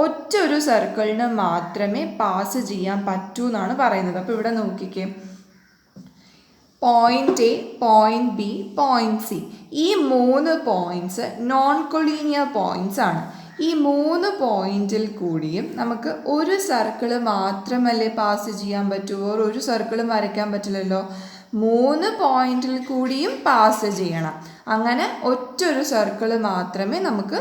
ഒറ്റ ഒരു സർക്കിളിന് മാത്രമേ പാസ് ചെയ്യാൻ പറ്റൂ എന്നാണ് പറയുന്നത്. അപ്പോൾ ഇവിടെ നോക്കിക്കേ, point A, point B, point C, ഈ 3 പോയിൻറ്റ്സ് നോൺ കൊളീനിയർ പോയിൻറ്റ്സ് ആണ്. ഈ 3 പോയിന്റിൽ കൂടിയും നമുക്ക് ഒരു സർക്കിൾ മാത്രമല്ലേ പാസ് ചെയ്യാൻ പറ്റുമോ? ഒരു സർക്കിളും വരയ്ക്കാൻ പറ്റില്ലല്ലോ. 3 പോയിന്റിൽ കൂടിയും പാസ് ചെയ്യണം. അങ്ങനെ ഒറ്റൊരു സർക്കിൾ മാത്രമേ നമുക്ക്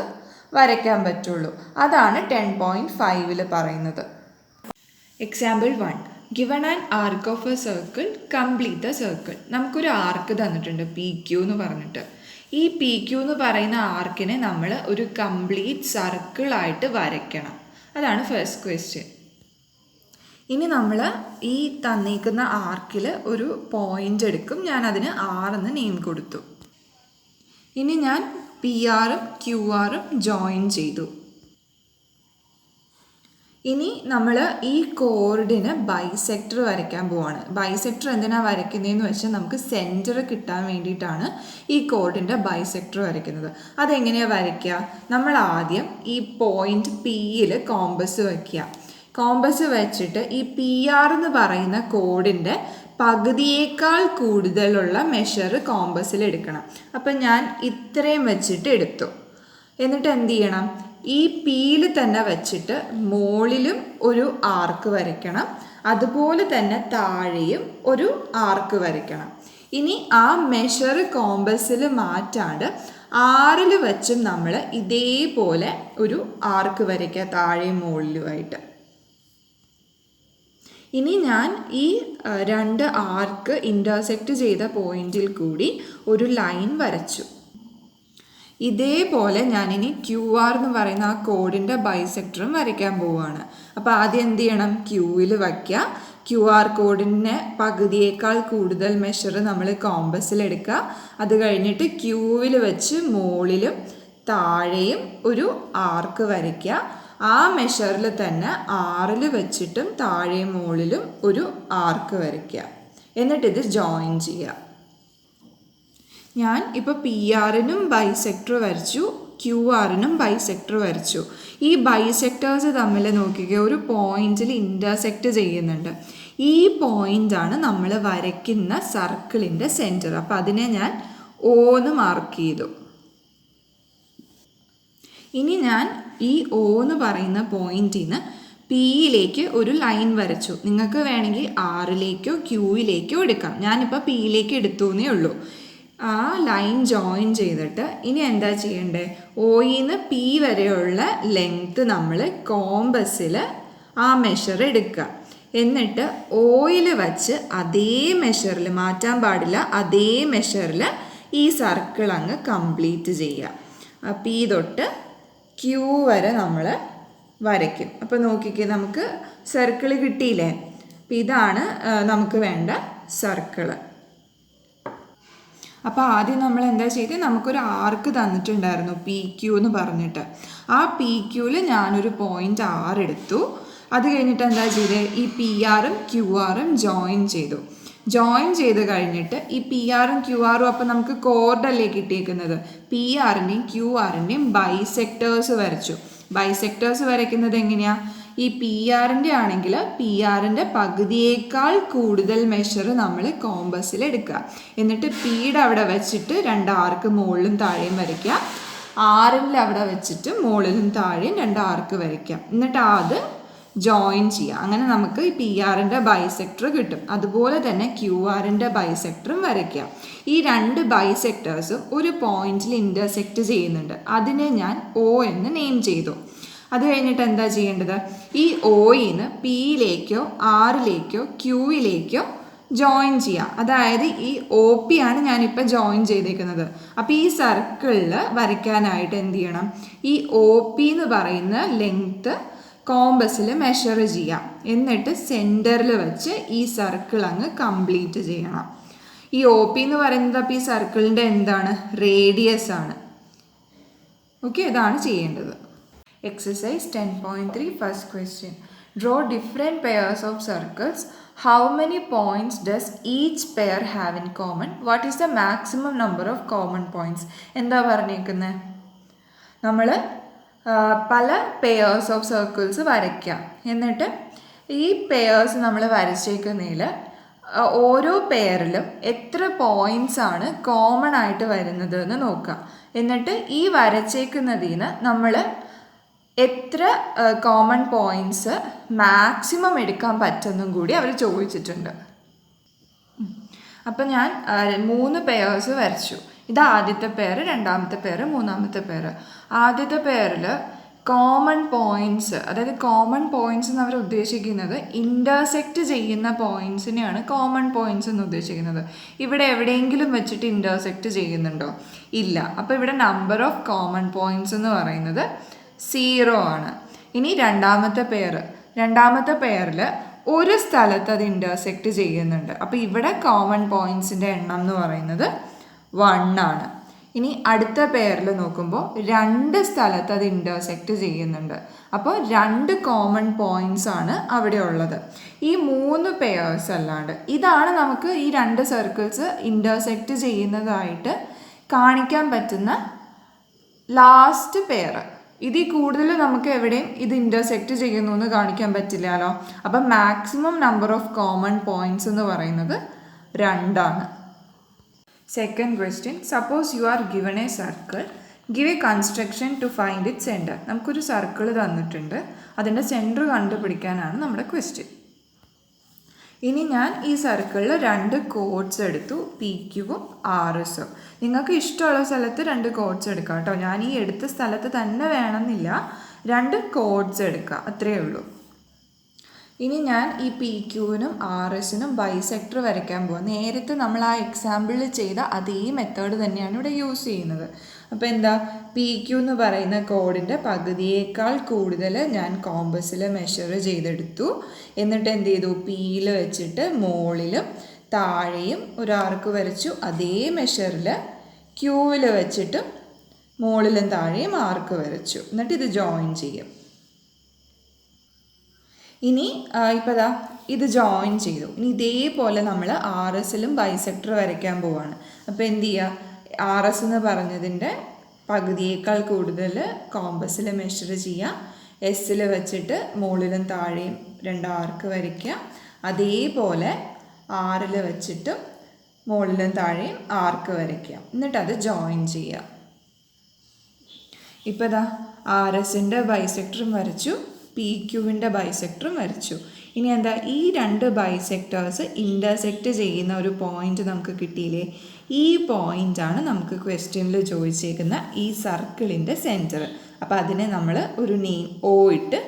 വരയ്ക്കാൻ പറ്റുള്ളൂ. അതാണ് 10.5 പറയുന്നത്. Example 1. Given an arc of a circle, complete the circle. നമുക്കൊരു ആർക്ക് തന്നിട്ടുണ്ട് പി ക്യൂ എന്ന് പറഞ്ഞിട്ട്. ഈ പി ക്യൂ എന്ന് പറയുന്ന ആർക്കിനെ നമ്മൾ ഒരു കംപ്ലീറ്റ് സർക്കിളായിട്ട് വരയ്ക്കണം. അതാണ് ഫസ്റ്റ് ക്വസ്റ്റ്യൻ. ഇനി നമ്മൾ ഈ തന്നിരിക്കുന്ന ആർക്കിൽ ഒരു പോയിൻ്റ് എടുക്കും. ഞാൻ അതിന് ആർ എന്ന് നെയിം കൊടുത്തു. ഇനി ഞാൻ പി ആറും ക്യൂ ആറും ജോയിൻ ചെയ്തു. ഇനി നമ്മൾ ഈ കോഡിന് ബൈസെക്ടർ വരയ്ക്കാൻ പോവാണ്. ബൈസെക്ടർ എന്തിനാണ് വരയ്ക്കുന്നതെന്ന് വെച്ചാൽ നമുക്ക് സെൻറ്റർ കിട്ടാൻ വേണ്ടിയിട്ടാണ് ഈ കോഡിൻ്റെ ബൈസെക്ടർ വരയ്ക്കുന്നത്. അതെങ്ങനെയാണ് വരയ്ക്കുക? നമ്മൾ ആദ്യം ഈ പോയിന്റ് പിയിൽ കോമ്പസ് വയ്ക്കുക. കോമ്പസ് വെച്ചിട്ട് ഈ പി ആർ എന്ന് പറയുന്ന കോഡിൻ്റെ പകുതിയേക്കാൾ കൂടുതലുള്ള മെഷർ കോമ്പസിൽ എടുക്കണം. അപ്പം ഞാൻ ഇത്രയും വെച്ചിട്ട് എടുത്തു. എന്നിട്ട് എന്ത് ചെയ്യണം? ഈ പിയിൽ തന്നെ വെച്ചിട്ട് മുകളിലും ഒരു ആർക്ക് വരയ്ക്കണം. അതുപോലെ തന്നെ താഴെയും ഒരു ആർക്ക് വരയ്ക്കണം. ഇനി ആ മെഷർ കോമ്പസിൽ മാറ്റാണ്ട് ആറിൽ വെച്ചും നമ്മൾ ഇതേപോലെ ഒരു ആർക്ക് വരയ്ക്കുക, താഴെയും മുകളിലുമായിട്ട്. ഇനി ഞാൻ ഈ 2 ആർക്ക് ഇൻ്റർസെക്റ്റ് ചെയ്ത പോയിന്റിൽ കൂടി ഒരു ലൈൻ വരച്ചു. ഇതേപോലെ ഞാനിനി ക്യൂ ആർ എന്ന് പറയുന്ന ആ കോഡിൻ്റെ ബൈസെക്ടറും വരയ്ക്കാൻ പോവുകയാണ്. അപ്പോൾ ആദ്യം എന്ത് ചെയ്യണം? ക്യൂവിൽ വയ്ക്കുക. ക്യൂ ആർ കോഡിന് പകുതിയേക്കാൾ കൂടുതൽ മെഷർ നമ്മൾ കോമ്പസിൽ എടുക്കുക. അത് കഴിഞ്ഞിട്ട് ക്യൂവിൽ വെച്ച് മുകളിലും താഴെയും ഒരു ആർക്ക് വരയ്ക്കുക. ആ മെഷറിൽ തന്നെ ആറിൽ വെച്ചിട്ടും താഴെയും മുകളിലും ഒരു ആർക്ക് വരയ്ക്കുക. എന്നിട്ടിത് ജോയിൻ ചെയ്യുക. ഞാൻ ഇപ്പോൾ പി ആറിനും ബൈസെക്ടർ വരച്ചു, ക്യു ആറിനും ബൈസെക്ടർ വരച്ചു. ഈ ബൈസെക്ടേഴ്സ് തമ്മിൽ നോക്കിക്കുക, ഒരു പോയിന്റിൽ ഇൻ്റർസെക്റ്റ് ചെയ്യുന്നുണ്ട്. ഈ പോയിൻ്റാണ് നമ്മൾ വരയ്ക്കുന്ന സർക്കിളിൻ്റെ സെൻറ്റർ. അപ്പോൾ അതിനെ ഞാൻ O എന്ന് മാർക്ക് ചെയ്തു. ഇനി ഞാൻ ഈ O എന്ന് പറയുന്ന പോയിന്റിൽ നിന്ന് പിയിലേക്ക് ഒരു ലൈൻ വരച്ചു. നിങ്ങൾക്ക് വേണമെങ്കിൽ ആറിലേക്കോ ക്യൂയിലേക്കോ എടുക്കാം. ഞാനിപ്പോൾ പിയിലേക്ക് എടുത്തു എന്നേ ഉള്ളൂ. ആ ലൈൻ ജോയിൻ ചെയ്തിട്ട് ഇനി എന്താ ചെയ്യേണ്ടത്? ഒയിന്ന് പി വരെയുള്ള ലെങ്ത്ത് നമ്മൾ കോമ്പസിൽ ആ മെഷർ എടുക്കുക. എന്നിട്ട് ഓയിൽ വച്ച് അതേ മെഷറിൽ, മാറ്റാൻ പാടില്ല, അതേ മെഷറിൽ ഈ സർക്കിൾ അങ്ങ് കംപ്ലീറ്റ് ചെയ്യുക. പി തൊട്ട് ക്യൂ വരെ നമ്മൾ വരയ്ക്കും. അപ്പോൾ നോക്കിക്കേ, നമുക്ക് സർക്കിൾ കിട്ടിയില്ലേ? അപ്പം ഇതാണ് നമുക്ക് വേണ്ട സർക്കിള്. അപ്പോൾ ആദ്യം നമ്മൾ എന്താ ചെയ്തത്? നമുക്കൊരു ആർക്ക് തന്നിട്ടുണ്ടായിരുന്നു പി ക്യൂ എന്ന് പറഞ്ഞിട്ട്. ആ പി ക്യൂവിൽ ഞാനൊരു പോയിൻ്റ് R എടുത്തു. അത് കഴിഞ്ഞിട്ട് എന്താ ചെയ്തത്? ഈ പി ആറും ക്യു ആറും ജോയിൻ ചെയ്തു. ജോയിൻ ചെയ്ത് കഴിഞ്ഞിട്ട് ഈ പി ആറും ക്യു ആറും അപ്പോൾ നമുക്ക് കോർഡല്ലേ കിട്ടിയേക്കുന്നത്. പി ആറിൻ്റെയും ക്യു ആറിൻ്റെയും ബൈസെക്ടേഴ്സ് വരച്ചു. ബൈസെക്ടേഴ്സ് വരയ്ക്കുന്നത് എങ്ങനെയാണ്? ഈ പി ആറിൻ്റെ ആണെങ്കിൽ പി ആറിൻ്റെ പകുതിയേക്കാൾ കൂടുതൽ മെഷർ നമ്മൾ കോമ്പസിൽ എടുക്കുക. എന്നിട്ട് പിയുടെ അവിടെ വെച്ചിട്ട് 2 ആർക്ക് മുകളിലും താഴെയും വരയ്ക്കുക. ആറിൻ്റെ അവിടെ വെച്ചിട്ട് മുകളിലും താഴെയും 2 ആർക്ക് വരയ്ക്കാം. എന്നിട്ട് അത് ജോയിൻ ചെയ്യുക. അങ്ങനെ നമുക്ക് ഈ പി ആറിൻ്റെ ബൈസെക്ടർ കിട്ടും. അതുപോലെ തന്നെ ക്യു ആറിൻ്റെ ബൈസെക്ടറും വരയ്ക്കാം. ഈ 2 ബൈസെക്ടേഴ്സും ഒരു പോയിന്റിൽ ഇൻ്റർസെക്റ്റ് ചെയ്യുന്നുണ്ട്. അതിനെ ഞാൻ O എന്ന് നെയിം ചെയ്തു. അത് കഴിഞ്ഞിട്ട് എന്താ ചെയ്യേണ്ടത്? ഈ ഒയിന്ന് പിയിലേക്കോ ആറിലേക്കോ ക്യൂയിലേക്കോ ജോയിൻ ചെയ്യുക. അതായത് ഈ OP ആണ് ഞാനിപ്പോൾ ജോയിൻ ചെയ്തേക്കുന്നത്. അപ്പോൾ ഈ സർക്കിളിൽ വരയ്ക്കാനായിട്ട് എന്ത് ചെയ്യണം? ഈ OP എന്ന് പറയുന്ന ലെങ്ത്ത് കോമ്പസിൽ മെഷർ ചെയ്യാം. എന്നിട്ട് സെൻറ്ററിൽ വെച്ച് ഈ സർക്കിൾ അങ്ങ് കംപ്ലീറ്റ് ചെയ്യണം. ഈ OP എന്ന് പറയുന്നത് അപ്പോൾ ഈ സർക്കിളിൻ്റെ എന്താണ്? റേഡിയസ് ആണ്. ഓക്കെ, ഇതാണ് ചെയ്യേണ്ടത്. Exercise 10.3 first question. Draw different pairs of circles. How many points does each pair have in common? What is the maximum number of common points? എന്താ പറഞ്ഞേക്കുന്നത്? നമ്മൾ പല പെയേഴ്സ് ഓഫ് സർക്കിൾസ് വരയ്ക്കാം. എന്നിട്ട് ഈ പെയേഴ്സ് നമ്മൾ വരച്ചേക്കുന്നതിൽ ഓരോ പെയറിലും എത്ര പോയിൻറ്റ്സ് ആണ് കോമൺ ആയിട്ട് വരുന്നത് എന്ന് നോക്കാം. എന്നിട്ട് ഈ വരച്ചേക്കുന്നതിൽ നിന്ന് നമ്മൾ എത്ര കോമൺ പോയിൻറ്റ്സ് മാക്സിമം എടുക്കാൻ പറ്റുമെന്നും കൂടി അവർ ചോദിച്ചിട്ടുണ്ട്. അപ്പം ഞാൻ 3 പെയേഴ്സ് വരച്ചു. ഇത് ആദ്യത്തെ പെയർ, രണ്ടാമത്തെ പെയർ, മൂന്നാമത്തെ പെയർ. ആദ്യത്തെ പെയറിൽ കോമൺ പോയിൻറ്റ്സ്, അതായത് കോമൺ പോയിൻറ്റ്സ് എന്ന് അവർ ഉദ്ദേശിക്കുന്നത് ഇൻ്റർസെക്റ്റ് ചെയ്യുന്ന പോയിൻറ്റ്സിനെയാണ് കോമൺ പോയിൻറ്റ്സ് എന്ന് ഉദ്ദേശിക്കുന്നത്. ഇവിടെ എവിടെയെങ്കിലും വെച്ചിട്ട് ഇൻ്റർസെക്റ്റ് ചെയ്യുന്നുണ്ടോ? ഇല്ല. അപ്പോൾ ഇവിടെ നമ്പർ ഓഫ് കോമൺ പോയിൻറ്റ്സ് എന്ന് പറയുന്നത് 0 ആണ്. ഇനി രണ്ടാമത്തെ പെയറിൽ ഒരു സ്ഥലത്ത് അത് ഇൻ്റർസെക്റ്റ് ചെയ്യുന്നുണ്ട്. അപ്പോൾ ഇവിടെ കോമൺ പോയിൻറ്റ്സിൻ്റെ എണ്ണം എന്ന് പറയുന്നത് 1 ആണ്. ഇനി അടുത്ത പെയറിൽ നോക്കുമ്പോൾ 2 സ്ഥലത്ത് അത് ഇൻ്റർസെക്റ്റ് ചെയ്യുന്നുണ്ട്. അപ്പോൾ 2 കോമൺ പോയിൻറ്റ്സ് ആണ് അവിടെ ഉള്ളത്. ഈ 3 പെയേഴ്സ് അല്ലാണ്ട് ഇതാണ് നമുക്ക് ഈ 2 സർക്കിൾസ് ഇൻ്റർസെക്റ്റ് ചെയ്യുന്നതായിട്ട് കാണിക്കാൻ പറ്റുന്ന ലാസ്റ്റ് പെയർ. ഇതിൽ കൂടുതൽ നമുക്ക് എവിടെയും ഇത് ഇൻ്റർസെക്റ്റ് ചെയ്യുന്നു എന്ന് കാണിക്കാൻ പറ്റില്ലല്ലോ. അപ്പം maximum number of common points എന്ന് പറയുന്നത് 2 ആണ്. Second question. Suppose you are given a circle, give a construction to find its centre. നമുക്കൊരു സർക്കിൾ തന്നിട്ടുണ്ട്, അതിൻ്റെ സെൻറ്റർ കണ്ടുപിടിക്കാനാണ് നമ്മുടെ ക്വസ്റ്റ്യൻ. ഇനി ഞാൻ ഈ സർക്കിളിൽ 2 കോഡ്സ് എടുത്തു, PQവും RSഉം. നിങ്ങൾക്ക് ഇഷ്ടമുള്ള സ്ഥലത്ത് 2 കോഡ്സ് എടുക്കാം കേട്ടോ. ഞാൻ ഈ എടുത്ത സ്ഥലത്ത് തന്നെ വേണമെന്നില്ല, 2 കോഡ്സ് എടുക്കുക, അത്രയേ ഉള്ളൂ. ഇനി ഞാൻ ഈ PQവിനും RSനും ബൈസെക്ടർ വരയ്ക്കാൻ പോവാം. നേരത്തെ നമ്മൾ ആ എക്സാമ്പിളിൽ ചെയ്ത അതേ മെത്തേഡ് തന്നെയാണ് ഇവിടെ യൂസ് ചെയ്യുന്നത്. അപ്പോൾ എന്താ? PQ എന്ന് പറയുന്ന കോഡിൻ്റെ പകുതിയേക്കാൾ കൂടുതൽ ഞാൻ കോമ്പസിൽ മെഷർ ചെയ്തെടുത്തു. എന്നിട്ട് എന്ത് ചെയ്തു? പിയിൽ വെച്ചിട്ട് മുകളിലും താഴെയും ഒരു ആർക്ക് വരച്ചു. അതേ മെഷറിൽ ക്യൂവിൽ വെച്ചിട്ടും മുകളിലും താഴെയും ആർക്ക് വരച്ചു. എന്നിട്ട് ഇത് ജോയിൻ ചെയ്യും. ഇനി ഇപ്പോൾ ദാ ഇത് ജോയിൻ ചെയ്തു. ഇനി ഇതേപോലെ നമ്മൾ RSലും ബൈസെക്ടർ വരയ്ക്കാൻ പോവാണ്. അപ്പോൾ എന്ത് ചെയ്യുക? RS എന്ന് പറഞ്ഞതിൻ്റെ പകുതിയേക്കാൾ കൂടുതൽ കോമ്പസിൽ മെഷർ ചെയ്യുക. എസ്സിൽ വെച്ചിട്ട് മുകളിലും താഴെയും 2 ആർക്ക് വരയ്ക്കുക. അതേപോലെ 6ൽ വെച്ചിട്ട് മുകളിലും താഴെയും ആർക്ക് വരയ്ക്കുക. എന്നിട്ടത് ജോയിൻ ചെയ്യുക. ഇപ്പോൾ ഇതാ RSൻ്റെ ബൈസെക്ടറും വരച്ചു, PQവിൻ്റെ ബൈസെക്ടറും വരച്ചു. ഇനി എന്താ, ഈ 2 ബൈസെക്ടേഴ്സ് ഇൻ്റർസെക്റ്റ് ചെയ്യുന്ന ഒരു പോയിന്റ് നമുക്ക് കിട്ടിയില്ലേ? ഈ പോയിൻ്റാണ് നമുക്ക് ക്വസ്റ്റ്യനിൽ ചോദിച്ചേക്കുന്ന ഈ സർക്കിളിൻ്റെ സെൻറ്റർ. അപ്പോൾ അതിനെ നമ്മൾ ഒരു O ഇട്ട്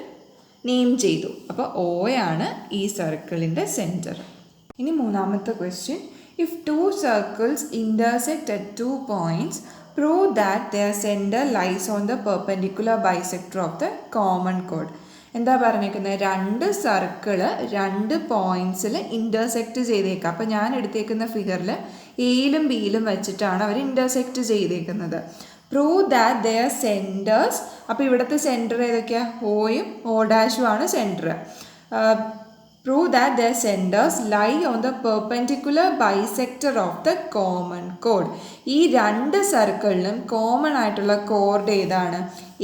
നെയിം ചെയ്തു. അപ്പോൾ O ആണ് ഈ സർക്കിളിൻ്റെ സെൻറ്റർ. ഇനി മൂന്നാമത്തെ question, if 2 circles intersect at 2 points, prove that their center lies on the perpendicular bisector of the common chord. എന്താ പറഞ്ഞേക്കുന്നത്? 2 സർക്കിള് 2 പോയിൻറ്റ്സിൽ ഇൻ്റർസെക്റ്റ് ചെയ്തേക്കുക. അപ്പോൾ ഞാൻ എടുത്തേക്കുന്ന ഫിഗറിൽ എയിലും ബിയിലും വെച്ചിട്ടാണ് അവർ ഇൻ്റർസെക്റ്റ് ചെയ്തേക്കുന്നത്. പ്രൂവ് ദാറ്റ് ദെയർ സെൻറ്റേഴ്സ്, അപ്പോൾ ഇവിടുത്തെ സെൻറ്റർ ഏതൊക്കെയാണ്? ഓയും O' ആണ് centre. Prove that their centres lie on the perpendicular bisector of the common കോഡ്. ഈ 2 സർക്കിളിനും കോമൺ ആയിട്ടുള്ള കോർഡ് ഏതാണ്?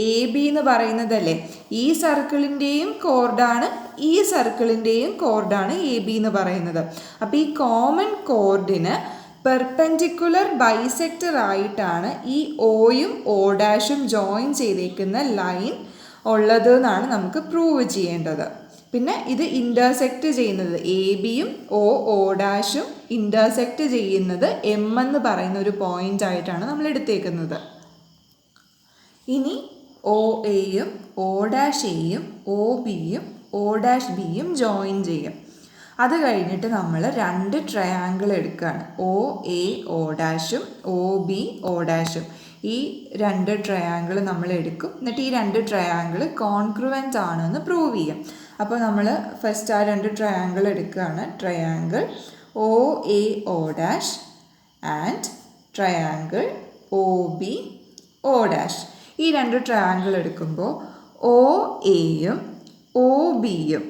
AB എന്ന് പറയുന്നതല്ലേ? ഈ സർക്കിളിൻ്റെയും കോർഡാണ്, ഈ സർക്കിളിൻ്റെയും കോർഡാണ് AB എന്ന് പറയുന്നത്. അപ്പോൾ ഈ കോമൺ കോർഡിന് പെർപെൻഡിക്കുലർ ബൈസെക്ടർ ആയിട്ടാണ് ഈ Oയും O' ജോയിൻ ചെയ്തേക്കുന്ന ലൈൻ ഉള്ളത് എന്നാണ് നമുക്ക് പ്രൂവ് ചെയ്യേണ്ടത്. പിന്നെ ഇത് ഇൻ്റർസെക്റ്റ് ചെയ്യുന്നത് ABയും O' ഇൻ്റർസെക്റ്റ് ചെയ്യുന്നത് M എന്ന് പറയുന്ന ഒരു പോയിൻ്റ് ആയിട്ടാണ് നമ്മൾ എടുത്തേക്കുന്നത്. ഇനി OAയും O'Aയും OBയും O'Bയും ജോയിൻ ചെയ്യും. അത് കഴിഞ്ഞിട്ട് നമ്മൾ 2 ട്രയാങ്കിൾ എടുക്കുകയാണ്. OA O' OB O'. ഈ 2 ട്രയാങ്കിൾ നമ്മൾ എടുക്കും. എന്നിട്ട് ഈ 2 ട്രയാങ്കിൾ കോൺക്രുവൻ്റ് ആണെന്ന് പ്രൂവ് ചെയ്യും. അപ്പോൾ നമ്മൾ ഫസ്റ്റ് ആ 2 ട്രയാങ്കിൾ എടുക്കുകയാണ്. Triangle OA O' and triangle OB O'. ഈ 2 ട്രയാങ്കിൾ എടുക്കുമ്പോൾ OAയും OBയും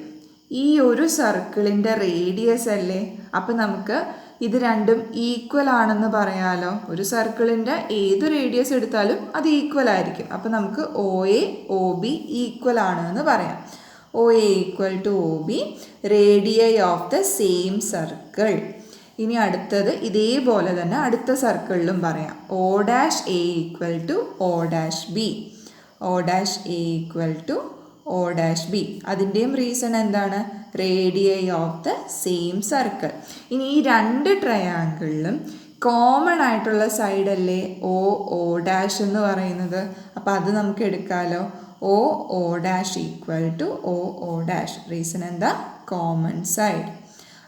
ഈ ഒരു സർക്കിളിൻ്റെ റേഡിയസ് അല്ലേ? അപ്പോൾ നമുക്ക് ഇത് രണ്ടും ഈക്വൽ ആണെന്ന് പറയാലോ. ഒരു സർക്കിളിൻ്റെ ഏത് റേഡിയസ് എടുത്താലും അത് ഈക്വൽ ആയിരിക്കും. അപ്പോൾ നമുക്ക് OA OB ഈക്വൽ ആണെന്ന് പറയാം. OA equal to OB, radii of the same circle. ഇനി അടുത്തത് ഇതേപോലെ തന്നെ അടുത്ത സർക്കിളിലും പറയാം. O'A equal to O'B, O'A equal to O'B. അതിൻ്റെയും റീസൺ എന്താണ്? Radii of the same circle. ഇനി ഈ 2 ട്രയാങ്കിളിലും കോമൺ ആയിട്ടുള്ള സൈഡല്ലേ OO' എന്ന് പറയുന്നത്. അപ്പോൾ അത് നമുക്ക് എടുക്കാമല്ലോ. OO' equal to OO'. Reason എന്താ? Common side.